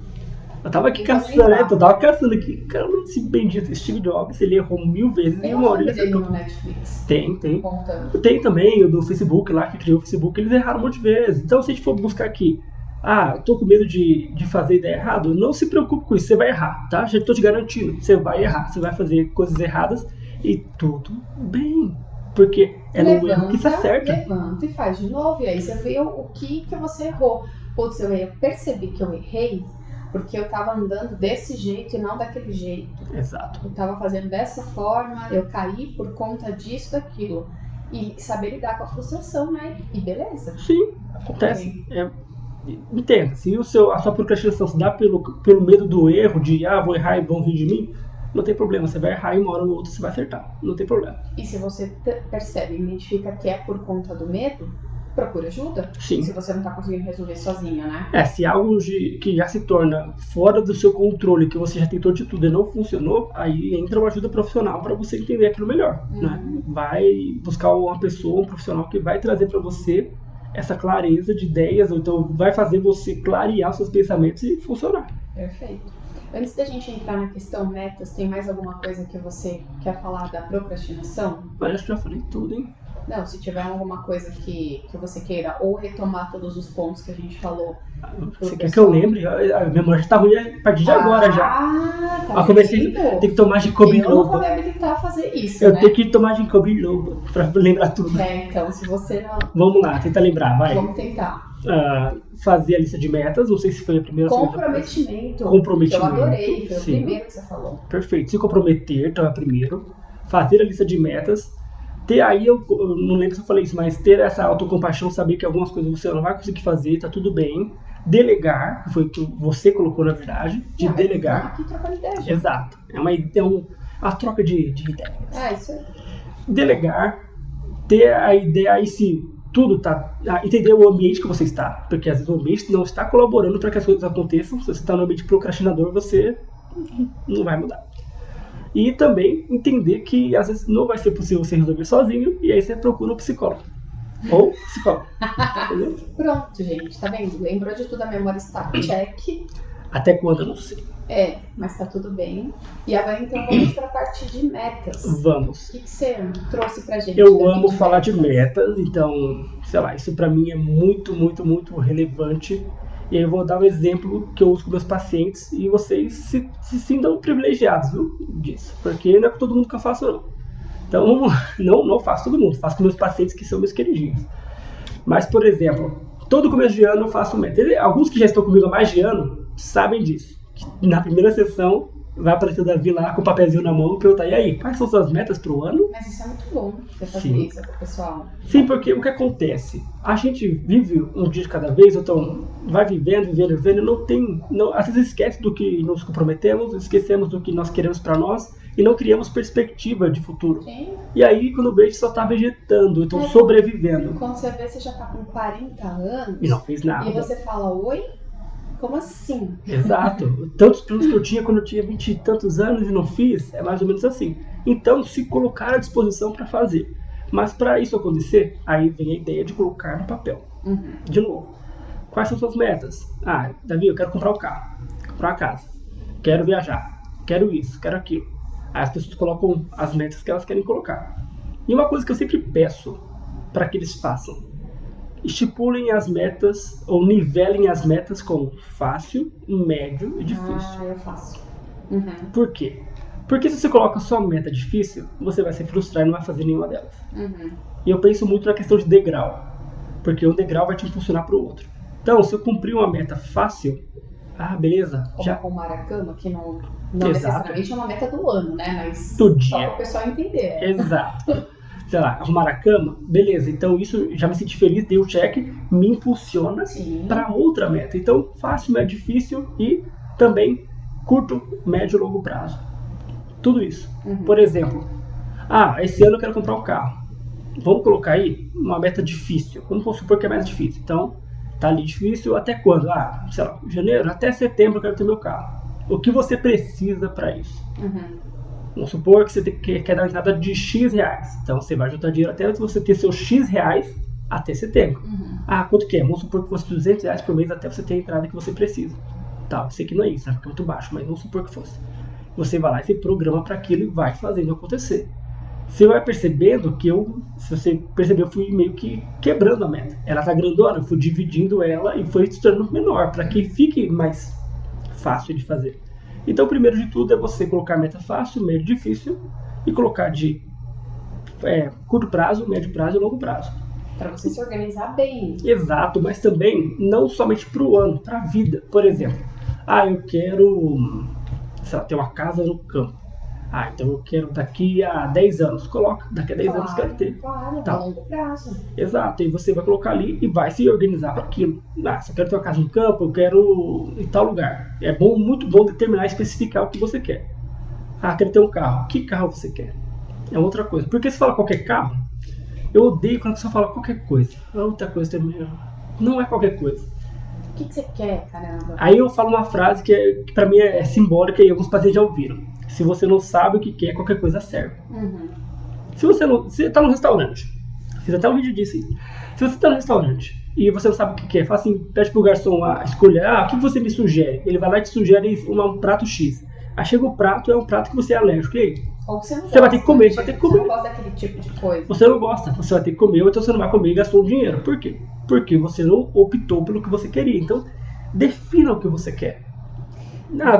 B: Eu tava aqui caçando, né? Eu tava caçando aqui. Caramba, esse bendito Steve Jobs, ele errou 1000 vezes e uma hora ele acertou.
A: No Netflix.
B: Tem.
A: Contando.
B: Tem também o do Facebook lá, que criou o Facebook, eles erraram um monte de vezes. Então, se a gente for buscar aqui, tô com medo de fazer ideia errada, não se preocupe com isso, você vai errar, tá? Já tô te garantindo, você vai errar, você vai fazer coisas erradas e tudo bem. Porque é no erro que se acerta.
A: Levanta e faz de novo, e aí você vê o que você errou. Putz, eu percebi que eu errei porque eu tava andando desse jeito e não daquele jeito.
B: Exato.
A: Eu tava fazendo dessa forma, eu caí por conta disso, daquilo. E saber lidar com a frustração, né? E beleza.
B: Sim, acontece. Entenda, se a sua procrastinação se dá pelo medo do erro, de vou errar e vão rir de mim, não tem problema, você vai errar e uma hora ou outra você vai acertar, não tem problema.
A: E se você percebe e identifica que é por conta do medo, procura ajuda.
B: Sim.
A: Se você não tá conseguindo resolver sozinha, né?
B: Se algo que já se torna fora do seu controle, que você já tentou de tudo e não funcionou, aí entra uma ajuda profissional para você entender aquilo melhor, né? Vai buscar uma pessoa, um profissional que vai trazer para você essa clareza de ideias, ou então vai fazer você clarear seus pensamentos e funcionar.
A: Perfeito. Antes da gente entrar na questão metas, tem mais alguma coisa que você quer falar da procrastinação?
B: Mas acho que já falei tudo, hein?
A: Não, se tiver alguma coisa que você queira ou retomar todos os pontos que a gente falou.
B: Você quer que eu lembre? A memória já tá ruim a partir de agora já.
A: Tá.
B: Comecei a ter que tomar ginkgo biloba.
A: Eu não vou me habilitar a fazer isso,
B: Eu tenho que tomar ginkgo biloba pra lembrar tudo.
A: Então, se você não...
B: Vamos lá, tenta lembrar, vai.
A: Vamos tentar.
B: Fazer a lista de metas, não sei se foi a primeira ou a segunda.
A: Comprometimento. Eu adorei, foi o primeiro que você falou.
B: Perfeito, se comprometer, então é o primeiro. Fazer a lista de metas. Ter aí, eu não lembro se eu falei isso, mas ter essa autocompaixão, saber que algumas coisas você não vai conseguir fazer, tá tudo bem. Delegar, que foi o que você colocou na verdade, de delegar.
A: Aqui trocando ideia.
B: Exato, é uma troca de ideias.
A: Isso aí.
B: Delegar, ter a ideia aí se tudo tá... entender o ambiente que você está, porque às vezes o ambiente não está colaborando para que as coisas aconteçam. Se você está no ambiente procrastinador, você não vai mudar. E também entender que às vezes não vai ser possível você resolver sozinho, e aí você procura um psicólogo. Ou psicólogo. Entendeu?
A: Pronto, gente, tá vendo? Lembrou de tudo, a memória está check.
B: Até quando eu não sei.
A: Mas tá tudo bem. E agora então vamos pra parte de metas.
B: Vamos.
A: O que você trouxe pra gente?
B: Eu amo falar de metas, então, sei lá, isso pra mim é muito, muito, muito relevante. E aí eu vou dar um exemplo que eu uso com meus pacientes e vocês se sintam privilegiados, viu, disso. Porque não é com todo mundo que eu faço, não. Então, não faço todo mundo, faço com meus pacientes que são meus queridinhos. Mas, por exemplo, todo começo de ano eu faço meta. Alguns que já estão comigo há mais de ano sabem disso. Na primeira sessão, vai aparecer o Davi lá com o papelzinho na mão e perguntar, e aí, quais são suas metas pro ano?
A: Mas isso é muito bom, você fazer isso com o pessoal.
B: Sim, porque o que acontece? A gente vive um dia de cada vez, então vai vivendo, às vezes esquece do que nos comprometemos, esquecemos do que nós queremos para nós e não criamos perspectiva de futuro.
A: Sim.
B: E aí, quando vejo, só tá vegetando, então sobrevivendo.
A: Quando você vê, você já tá com 40 anos
B: e não fez nada.
A: E você fala, oi? Como assim?
B: Exato. Tantos planos que eu tinha quando eu tinha 20 e tantos anos e não fiz, é mais ou menos assim. Então, se colocar à disposição para fazer. Mas para isso acontecer, aí vem a ideia de colocar no papel. De novo, quais são suas metas? Ah, Davi, eu quero comprar um carro, comprar uma casa, quero viajar, quero isso, quero aquilo. Aí as pessoas colocam as metas que elas querem colocar. E uma coisa que eu sempre peço para que eles façam: estipulem as metas ou nivelem as metas com fácil, médio e difícil.
A: Eu faço.
B: Por quê? Porque se você coloca só meta difícil, você vai se frustrar e não vai fazer nenhuma delas. E eu penso muito na questão de degrau, porque um degrau vai te impulsionar para o outro. Então, se eu cumprir uma meta fácil, beleza.
A: Como já arrumar a cama, que não necessariamente é uma meta do ano, né? Mas
B: do
A: só
B: dia.
A: para o pessoal entender.
B: Exato. Sei lá, arrumar a cama, beleza, então isso já me senti feliz, dei o check, me impulsiona para outra meta. Então, fácil, médio, difícil e também curto, médio e longo prazo. Tudo isso. Por exemplo, esse ano eu quero comprar um carro. Vamos colocar aí uma meta difícil. Vamos supor que é mais difícil. Então, tá ali difícil até quando? Sei lá, janeiro, até setembro eu quero ter meu carro. O que você precisa para isso? Vamos supor que você quer dar uma entrada de X reais. Então você vai juntar dinheiro até você ter seus X reais até setembro. Quanto que é? Vamos supor que fosse 200 reais por mês até você ter a entrada que você precisa. Eu sei que não é isso, porque é muito baixo, mas vamos supor que fosse. Você vai lá e se programa para aquilo e vai fazendo acontecer. Você vai percebendo que se você percebeu, eu fui meio que quebrando a meta. Ela tá grandona, eu fui dividindo ela e foi se tornando menor, para que fique mais fácil de fazer. Então, primeiro de tudo é você colocar meta fácil, médio, difícil e colocar de curto prazo, médio prazo e longo prazo.
A: Para você se organizar bem.
B: Exato, mas também não somente para o ano, para a vida. Por exemplo, eu quero, sei lá, ter uma casa no campo. Então eu quero daqui a 10 anos. Coloca, daqui a 10 anos quero ter.
A: Claro, a longo prazo.
B: Exato, e você vai colocar ali e vai se organizar para aquilo. Se eu quero ter uma casa no campo, eu quero em tal lugar. É bom, muito bom determinar e especificar o que você quer. Quero ter um carro. Que carro você quer? É outra coisa. Porque se fala qualquer carro, eu odeio quando a pessoa fala qualquer coisa. É outra coisa também. Não é qualquer coisa.
A: O que você quer, caramba?
B: Aí eu falo uma frase que pra mim é simbólica e alguns pacientes já ouviram. Se você não sabe o que quer, qualquer coisa serve. Se você tá no restaurante, fiz até um vídeo disso aí. Se você tá no restaurante e você não sabe o que quer, fala assim, pede pro garçom escolher, o que você me sugere? Ele vai lá e te sugere um prato X. Aí chega o prato, é um prato que você é alérgico. E aí?
A: Ou que você não
B: gosta, vai ter que comer, você vai ter que comer.
A: Você não gosta daquele tipo de coisa.
B: Você não gosta, você vai ter que comer, ou então você não vai comer e gastou dinheiro. Por quê? Porque você não optou pelo que você queria. Então, defina o que você quer.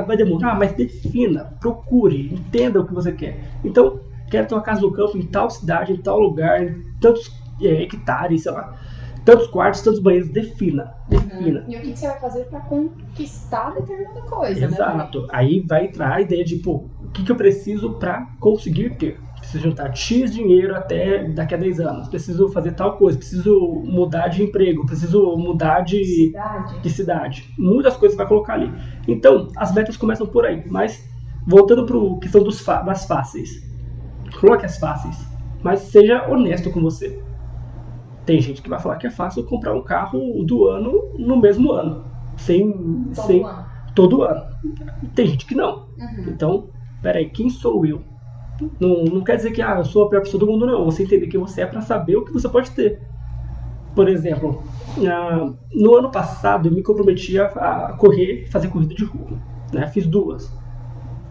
B: Vai demorar, mas defina, procure, entenda o que você quer. Então, quero ter uma casa no campo em tal cidade, em tal lugar, em tantos hectares, sei lá, tantos quartos, tantos banheiros. Defina.
A: E o que você vai fazer para conquistar determinada coisa?
B: Exato.
A: Né?
B: Aí vai entrar a ideia de, o que eu preciso para conseguir ter? Preciso juntar X dinheiro até daqui a 10 anos. Preciso fazer tal coisa. Preciso mudar de emprego. Preciso mudar de cidade. Muitas coisas você vai colocar ali. Então, as metas começam por aí. Mas, voltando para a questão das fáceis. Coloque as fáceis. Mas seja honesto com você. Tem gente que vai falar que é fácil comprar um carro do ano no mesmo ano. Todo ano. Tem gente que não. Então, peraí, quem sou eu? Não quer dizer que eu sou a pior pessoa do mundo, não. Você entender quem você é para saber o que você pode ter. Por exemplo, no ano passado eu me comprometi a fazer corrida de rua. Né? Fiz 2.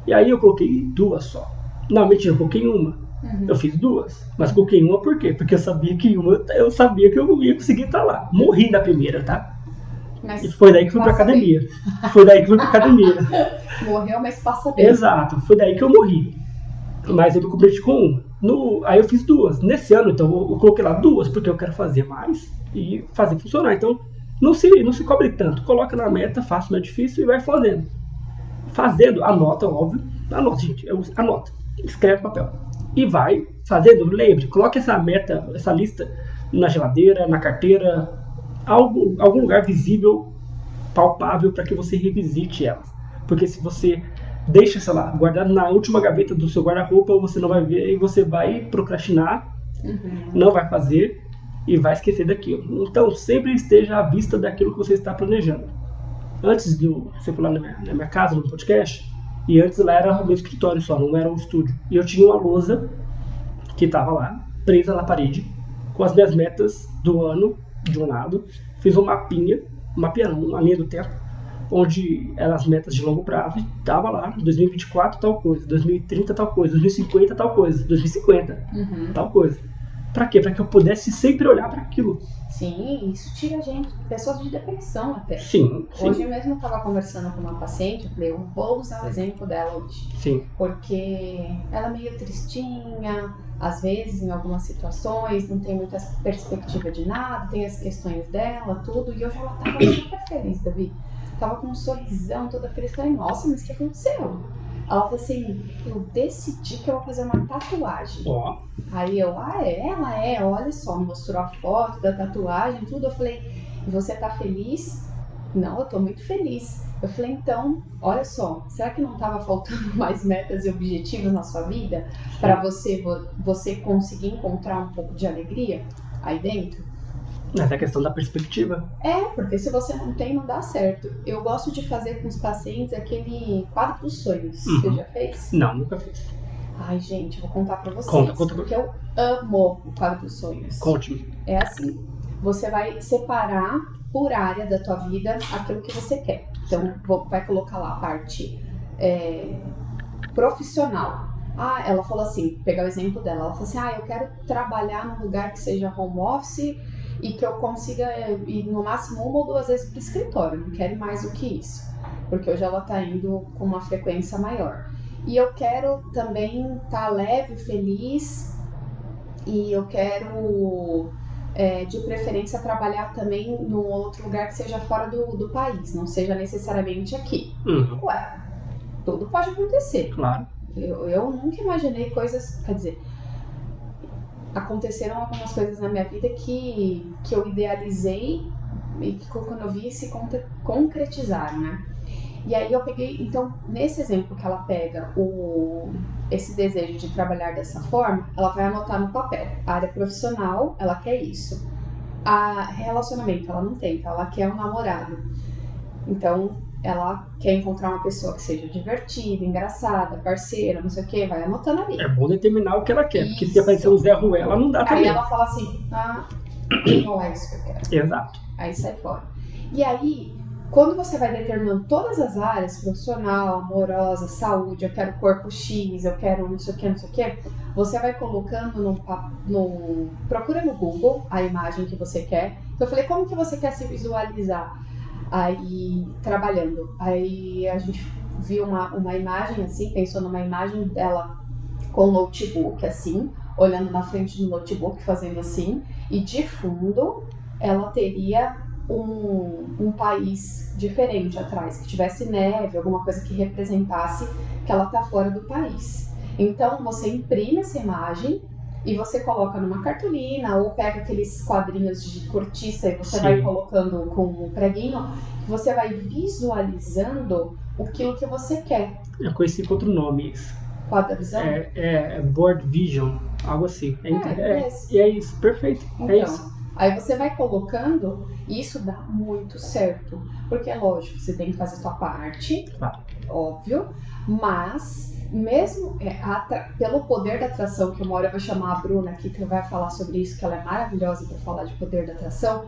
B: E aí eu coloquei 2 só. Não, mentira, eu coloquei 1. Eu fiz 2. Mas coloquei 1 por quê? Porque eu sabia que eu ia conseguir estar lá. Morri na primeira, tá? E foi daí que fui pra academia.
A: Morreu, mas passa bem.
B: Exato, foi daí que eu morri. Mas eu me comprometi com 1. Aí eu fiz 2. Nesse ano, então, eu coloquei lá 2, porque eu quero fazer mais e fazer funcionar. Então, não se cobre tanto. Coloca na meta, faça o mais difícil e vai fazendo. Anota, óbvio. Anota, gente. Anota. Escreve no papel. E vai fazendo, lembre, coloque essa meta, essa lista na geladeira, na carteira, algum lugar visível, palpável, para que você revisite elas. Porque se você deixa, sei lá, guardado na última gaveta do seu guarda-roupa, você não vai ver e você vai procrastinar, não vai fazer e vai esquecer daquilo. Então, sempre esteja à vista daquilo que você está planejando. Antes de você falar na minha casa, no podcast, e antes lá era o meu escritório só, não era um estúdio. E eu tinha uma lousa que estava lá, presa na parede, com as minhas metas do ano, de um lado. Fiz um mapinha não, uma linha do tempo, onde eram as metas de longo prazo. Estava lá, 2024 tal coisa, 2030 tal coisa, 2050 tal coisa, 2050 tal coisa. Pra quê? Pra que eu pudesse sempre olhar para aquilo.
A: Sim, isso tira pessoas de depressão até.
B: Sim.
A: Hoje mesmo eu estava conversando com uma paciente, eu falei, eu vou usar o exemplo dela hoje.
B: Sim.
A: Porque ela é meio tristinha, às vezes em algumas situações, não tem muita perspectiva de nada, tem as questões dela, tudo, e hoje ela estava super feliz, Davi. Tava com um sorrisão, toda feliz. Eu falei, nossa, mas o que aconteceu? Ela falou assim, eu decidi que eu vou fazer uma tatuagem. Aí eu, ela é, olha só, mostrou a foto da tatuagem, tudo. Eu falei, você tá feliz? Não, eu tô muito feliz. Eu falei, então, olha só, será que não tava faltando mais metas e objetivos na sua vida? Pra você conseguir encontrar um pouco de alegria aí dentro?
B: Mas é questão da perspectiva.
A: Porque se você não tem, não dá certo. Eu gosto de fazer com os pacientes aquele quadro dos sonhos. Você já fez?
B: Não, nunca fiz.
A: Ai, gente, eu vou contar pra vocês.
B: Conta.
A: Porque eu amo o quadro dos sonhos.
B: Conte-me.
A: É assim, você vai separar por área da tua vida aquilo que você quer. Então, vai colocar lá a parte profissional. Ela falou assim, pegar o exemplo dela. Ela falou assim, eu quero trabalhar num lugar que seja home office e que eu consiga ir no máximo 1 ou 2 vezes para o escritório, não quero mais do que isso, porque hoje ela está indo com uma frequência maior. E eu quero também estar leve, feliz, e eu quero, de preferência, trabalhar também num outro lugar que seja fora do país, não seja necessariamente aqui. Ué, tudo pode acontecer.
B: Claro.
A: Eu nunca imaginei coisas, quer dizer, aconteceram algumas coisas na minha vida que eu idealizei e que quando eu vi se concretizaram, né? E aí eu peguei, então, nesse exemplo que ela pega esse desejo de trabalhar dessa forma, ela vai anotar no papel. A área profissional, ela quer isso. A relacionamento, ela não tem, então ela quer um namorado. Então, ela quer encontrar uma pessoa que seja divertida, engraçada, parceira, não sei o que, vai anotando ali.
B: É bom determinar o que ela quer, porque se aparecer um Zé Ruela, não dá também.
A: Aí ela fala assim, não é isso que eu quero.
B: Exato.
A: Aí sai fora. E aí, quando você vai determinando todas as áreas, profissional, amorosa, saúde, eu quero corpo X, eu quero não sei o que, você vai colocando procura no Google a imagem que você quer. Então eu falei, como que você quer se visualizar? Aí, trabalhando. Aí a gente viu uma imagem assim, pensou numa imagem dela com o notebook assim, olhando na frente do notebook, fazendo assim, e de fundo ela teria um país diferente atrás, que tivesse neve, alguma coisa que representasse que ela está fora do país. Então você imprime essa imagem e você coloca numa cartolina ou pega aqueles quadrinhos de cortiça e você vai colocando com um preguinho, você vai visualizando aquilo que você quer.
B: Eu conheci com outro nome isso.
A: Quadrovisão?
B: É Board Vision, algo assim. É isso, perfeito.
A: Então,
B: é isso.
A: Aí você vai colocando e isso dá muito certo. Porque é lógico, você tem que fazer a sua parte, óbvio, mas mesmo pelo poder da atração, que uma hora eu vou chamar a Bruna aqui que vai falar sobre isso, que ela é maravilhosa para falar de poder da atração,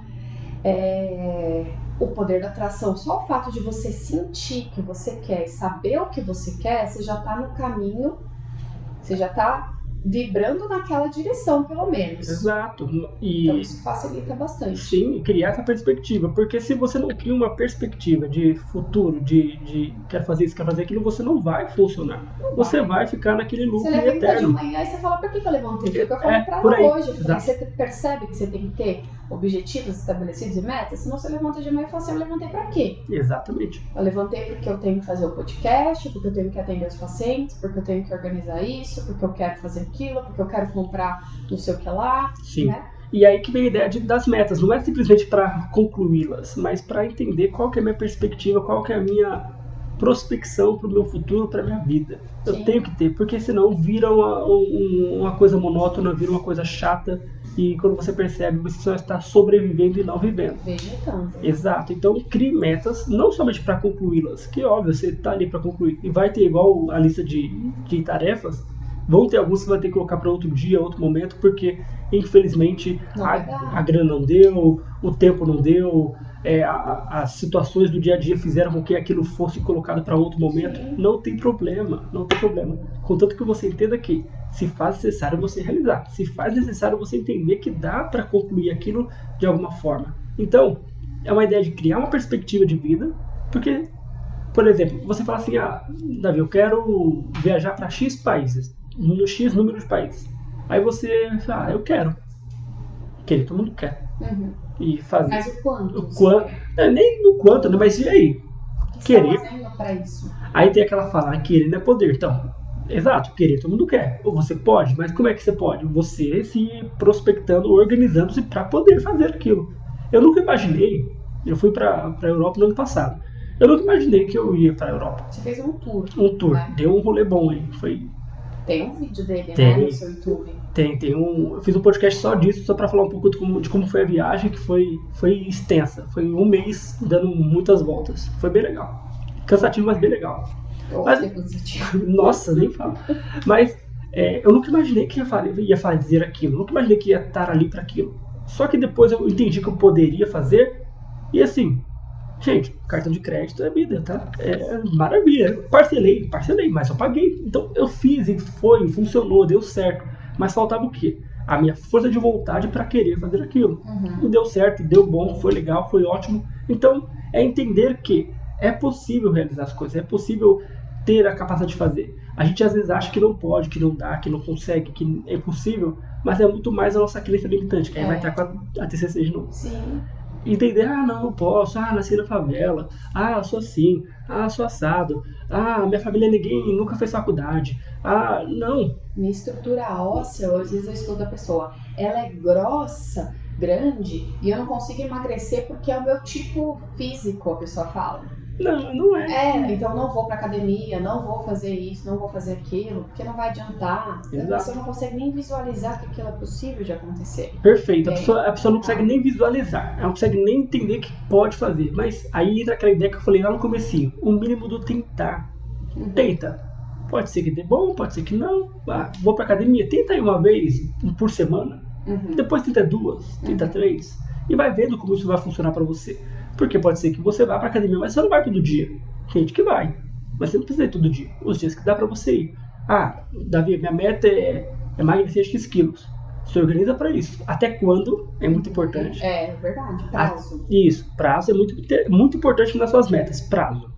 A: o poder da atração, só o fato de você sentir que você quer e saber o que você quer, você já está no caminho, você já está vibrando naquela direção, pelo menos.
B: Exato.
A: Então isso facilita bastante.
B: Sim, criar essa perspectiva. Porque se você não cria uma perspectiva de futuro, de quero fazer isso, quero fazer aquilo, você não vai funcionar. Você vai ficar naquele loop
A: eterno. Você levanta de manhã e você fala, por que eu levantei? Porque eu falei pra ela hoje. Você percebe que você tem que ter objetivos estabelecidos e metas, senão você levanta de manhã e fala assim, eu levantei pra quê?
B: Exatamente.
A: Eu levantei porque eu tenho que fazer o podcast, porque eu tenho que atender os pacientes, porque eu tenho que organizar isso, porque eu quero fazer aquilo, porque eu quero comprar não sei o que lá.
B: Sim.
A: Né?
B: E aí que vem a ideia das metas, não é simplesmente para concluí-las, mas para entender qual que é a minha perspectiva, qual que é a minha prospecção para o meu futuro, para a minha vida. Eu
A: Sim.
B: tenho que ter, porque senão vira uma coisa monótona, vira uma coisa chata, e quando você percebe, você só está sobrevivendo e não vivendo.
A: Vegetando.
B: Exato. Então, crie metas, não somente para concluí-las, que óbvio, você está ali para concluir. E vai ter igual a lista de tarefas, vão ter alguns que você vai ter que colocar para outro dia, outro momento, porque, infelizmente, a grana não deu, o tempo não deu, as situações do dia a dia fizeram com que aquilo fosse colocado para outro momento.
A: Sim.
B: Não tem problema. Contanto que você entenda que se faz necessário você realizar, se faz necessário você entender que dá para concluir aquilo de alguma forma. Então, é uma ideia de criar uma perspectiva de vida, porque, por exemplo, você fala assim, Davi, eu quero viajar para X países, no X número de países. Aí você fala, eu quero. Querer, todo mundo quer.
A: Uhum.
B: E fazer.
A: Mas o quanto?
B: Nem no quanto, né? Mas e aí?
A: O que
B: querer.
A: Você tá fazendo pra isso?
B: Aí tem aquela fala, querer não é poder. Então, exato, querer todo mundo quer. Ou você pode, mas como é que você pode? Você se prospectando, organizando-se para poder fazer aquilo. Eu nunca imaginei, eu fui para a Europa no ano passado. Eu nunca imaginei que eu ia para a Europa.
A: Você fez um tour.
B: Né? Deu um rolê bom aí.
A: Tem um vídeo dele, né, no seu YouTube.
B: Eu fiz um podcast só disso, só pra falar um pouco de como foi a viagem, que foi extensa. Foi um mês dando muitas voltas. Foi bem legal. Cansativo, mas bem legal.
A: Cansativo.
B: Nossa, nem falo. Mas eu nunca imaginei que ia fazer aquilo. Eu nunca imaginei que ia estar ali pra aquilo. Só que depois eu entendi que eu poderia fazer. E assim, gente, cartão de crédito é vida, tá? É maravilha. Parcelei, mas eu paguei. Então eu fiz e funcionou, deu certo. Mas faltava o quê? A minha força de vontade para querer fazer aquilo.
A: Uhum.
B: E deu certo, deu bom, foi legal, foi ótimo. Então é entender que é possível realizar as coisas, é possível ter a capacidade de fazer. A gente às vezes acha que não pode, que não dá, que não consegue, que é impossível, mas é muito mais a nossa crença limitante, que aí vai estar com a TCC de novo.
A: Sim.
B: Entender, não, eu posso, nasci na favela, eu sou assim, sou assado, minha família ninguém nunca fez faculdade, não.
A: Minha estrutura óssea, às vezes eu estudo a pessoa, ela é grossa, grande, e eu não consigo emagrecer porque é o meu tipo físico, a pessoa fala.
B: Não é.
A: Então não vou pra academia, não vou fazer isso, não vou fazer aquilo, porque não vai adiantar.
B: Exato.
A: Você não consegue nem visualizar que aquilo é possível de acontecer.
B: Perfeito, a pessoa não consegue nem visualizar, ela não consegue nem entender que pode fazer. Mas aí entra aquela ideia que eu falei lá no comecinho, o mínimo do tentar.
A: Uhum.
B: Tenta. Pode ser que dê bom, pode ser que não. Vou pra academia, tenta aí uma vez por semana.
A: Uhum.
B: Depois tenta 2, tenta 3. E vai vendo como isso vai funcionar pra você. Porque pode ser que você vá pra academia, mas você não vai todo dia. Tem gente que vai, mas você não precisa ir todo dia. Os dias que dá pra você ir. Davi, minha meta é emagrecer X quilos. Se organiza pra isso. Até quando é muito importante.
A: É verdade, prazo.
B: Isso, prazo é muito importante nas suas metas. Prazo.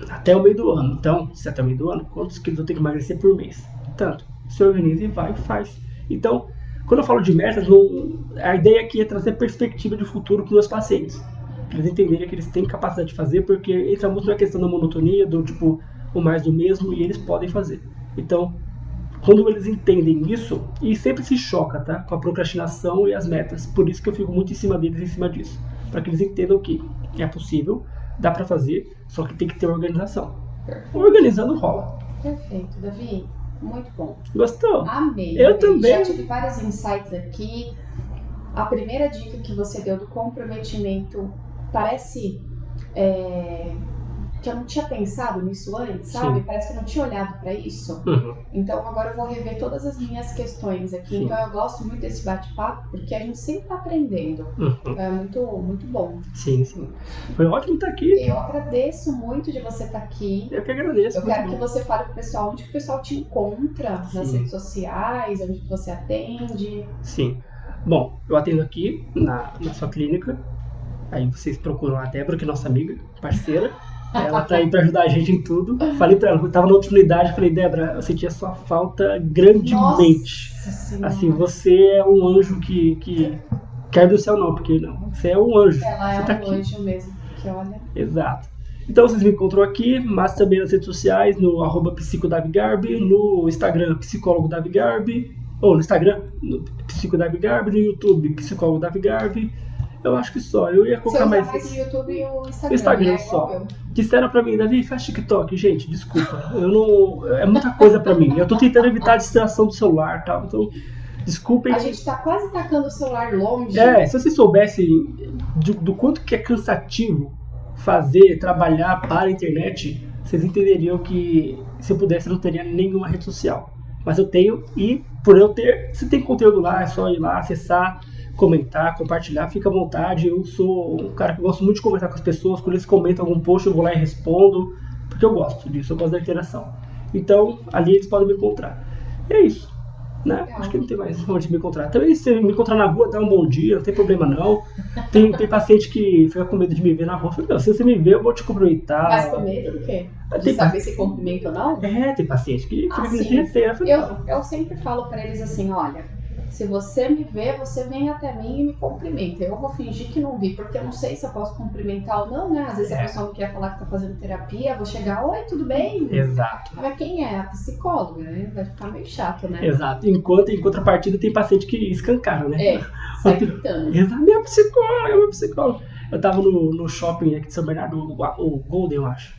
B: Até o meio do ano. Então, se até o meio do ano, quantos quilos eu tenho que emagrecer por mês? Tanto. Se organiza e vai e faz. Então, quando eu falo de metas, a ideia aqui é trazer perspectiva de futuro para os meus pacientes. Para eles entenderem que eles têm capacidade de fazer, porque entra muito na questão da monotonia, do tipo, o mais do mesmo, e eles podem fazer. Então, quando eles entendem isso, e sempre se choca, tá? Com a procrastinação e as metas. Por isso que eu fico muito em cima deles, em cima disso. Para que eles entendam que é possível, dá para fazer, só que tem que ter organização. Organizando rola.
A: Perfeito, Davi. Muito bom.
B: Gostou?
A: Amei.
B: Eu também.
A: Já tive vários insights aqui. A primeira dica que você deu do comprometimento parece que eu não tinha pensado nisso antes, sabe?
B: Sim.
A: Parece que eu não tinha olhado pra isso.
B: Uhum.
A: Então agora eu vou rever todas as minhas questões aqui.
B: Sim.
A: Então eu gosto muito desse bate-papo, porque a gente sempre tá aprendendo.
B: Uhum.
A: É muito, muito bom.
B: Sim. Foi ótimo estar aqui.
A: Eu agradeço muito de você estar aqui.
B: Eu que agradeço.
A: Eu quero que você fale pro pessoal onde que o pessoal te encontra nas redes sociais, onde que você atende.
B: Sim. Bom, eu atendo aqui na sua clínica. Aí vocês procuram a Débora, que é nossa amiga, parceira. Ela tá aí pra ajudar a gente em tudo. Falei pra ela, eu tava na última unidade, falei, Débora, eu senti a sua falta grandemente.
A: Nossa,
B: assim, você é um anjo que cai do céu não, porque não, você é um anjo.
A: Ela é
B: você tá
A: um
B: aqui.
A: anjo mesmo, que olha.
B: Exato. Então vocês me encontram aqui, mas também nas redes sociais, no @psicodavigarbi, no Instagram, psicólogo Davi Garbi, ou no Instagram, no psicodavi Garbi, no YouTube, psicólogo Davi Garbi. Eu acho que só, eu ia colocar
A: Você usa
B: mais
A: o YouTube e o Instagram,
B: Instagram
A: né?
B: só.
A: Igual eu.
B: Disseram pra mim, Davi, faz TikTok. Gente, desculpa, eu não... É muita coisa pra mim. Eu tô tentando evitar a distração do celular e tal, então... Desculpem.
A: A gente tá quase tacando o celular longe.
B: Se vocês soubessem do quanto que é cansativo trabalhar para a internet, vocês entenderiam que se eu pudesse eu não teria nenhuma rede social. Mas eu tenho, e por eu ter, se tem conteúdo lá, é só ir lá, acessar, comentar, compartilhar, fica à vontade. Eu sou um cara que gosto muito de conversar com as pessoas. Quando eles comentam algum post, eu vou lá e respondo, porque eu gosto disso, eu gosto da interação. Então, ali eles podem me encontrar. E é isso, né? Acho que não tem mais onde me encontrar. Também, se me encontrar na rua, dá um bom dia, não tem problema não. Tem paciente que fica com medo de me ver na rua. Eu falo, se você me ver, eu vou te cumprimentar.
A: Mas com medo do quê? De saber se cumprimenta ou não?
B: Tem paciente que fica com receio.
A: Eu sempre falo pra eles assim, olha, se você me vê, você vem até mim e me cumprimenta. Eu vou fingir que não vi, porque eu não sei se eu posso cumprimentar ou não, né? Às vezes a pessoa não quer falar que tá fazendo terapia, eu vou chegar, oi, tudo bem?
B: Exato.
A: Mas quem é? A psicóloga, né? Vai ficar meio chato, né?
B: Exato. Enquanto em contrapartida tem paciente que escancara, né?
A: Sai gritando.
B: Exato, minha psicóloga. Eu tava no shopping aqui de São Bernardo, o Golden, eu acho.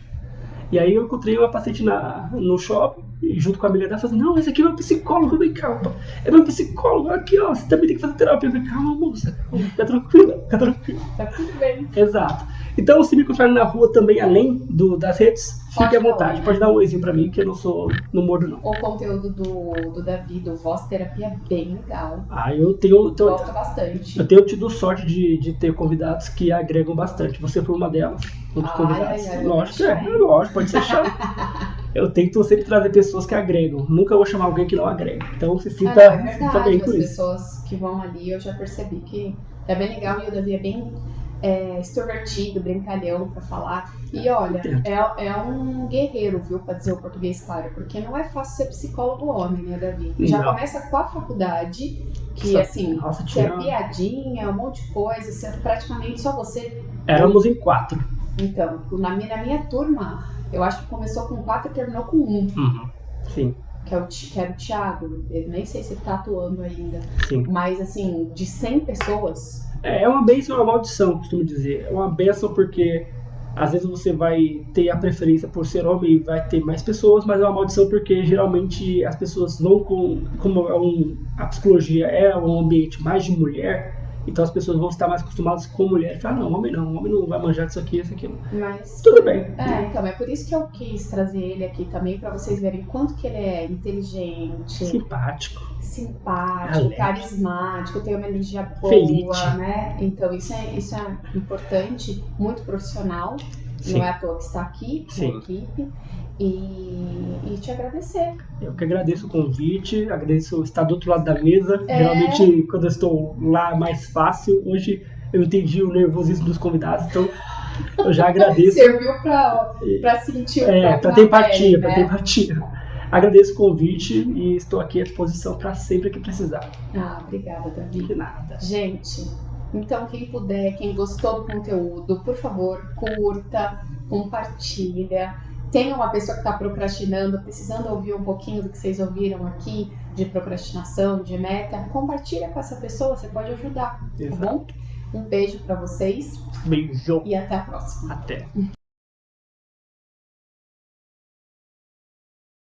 B: E aí eu encontrei uma paciente no shopping, e junto com a amiga dela, falando, não, esse aqui é meu psicólogo. Eu falei, calma, é meu psicólogo, aqui ó, você também tem que fazer terapia. Eu falei, calma moça, fica tranquila.
A: Tá tudo bem.
B: Exato. Então, se me encontrarem na rua também, além das redes, fique à vontade. Pode dar um oizinho pra mim, que eu não mordo não.
A: O conteúdo do Davi, do Voz Terapia, é bem legal.
B: Eu tenho...
A: Gosto bastante.
B: Eu tenho tido sorte de ter convidados que agregam bastante. Você foi uma delas, um dos convidados. Lógico, pode ser chato. Eu tento sempre trazer pessoas que agregam. Nunca vou chamar alguém que não agrega. Então, você sinta,
A: é verdade,
B: sinta bem com
A: as
B: isso.
A: pessoas que vão ali, eu já percebi que é bem legal e o Davi é bem extrovertido, brincalhão pra falar. E olha, é um guerreiro, viu, pra dizer o português claro, porque não é fácil ser psicólogo homem, né, Davi? Já começa com a faculdade, que assim, você é piadinha, um monte de coisa, você, praticamente só você.
B: Éramos em 4.
A: Então, na minha turma, eu acho que começou com 4 e terminou com 1.
B: Uhum. Sim.
A: Que era o Thiago, eu nem sei se ele tá atuando ainda.
B: Sim.
A: Mas assim, de 100 pessoas...
B: É uma bênção e uma maldição, costumo dizer. É uma bênção porque às vezes você vai ter a preferência por ser homem e vai ter mais pessoas, mas é uma maldição porque geralmente as pessoas vão como a psicologia é um ambiente mais de mulher, então as pessoas vão estar mais acostumadas com mulher e falar, não, homem não vai manjar disso aqui, isso aqui.
A: Mas
B: tudo bem.
A: Então, é por isso que eu quis trazer ele aqui também, pra vocês verem quanto que ele é inteligente,
B: simpático,
A: carismático, tem uma energia boa,
B: Feliz.
A: Né? Então isso é importante, muito profissional.
B: Sim.
A: Não é à toa que está aqui, na equipe. E te agradecer.
B: Eu que agradeço o convite, agradeço estar do outro lado da mesa. Geralmente, quando eu estou lá, é mais fácil. Hoje eu entendi o nervosismo dos convidados, então eu já agradeço.
A: Serviu para sentir
B: para ter empatia, para ter empatia. Agradeço o convite e estou aqui à disposição para sempre que precisar.
A: Obrigada, Davi.
B: De nada.
A: Gente, então quem puder, quem gostou do conteúdo, por favor, curta, compartilha. Tem uma pessoa que está procrastinando, precisando ouvir um pouquinho do que vocês ouviram aqui, de procrastinação, de meta, compartilha com essa pessoa, você pode ajudar, tá bom? Um beijo para vocês.
B: Beijo.
A: E até a próxima.
B: Até.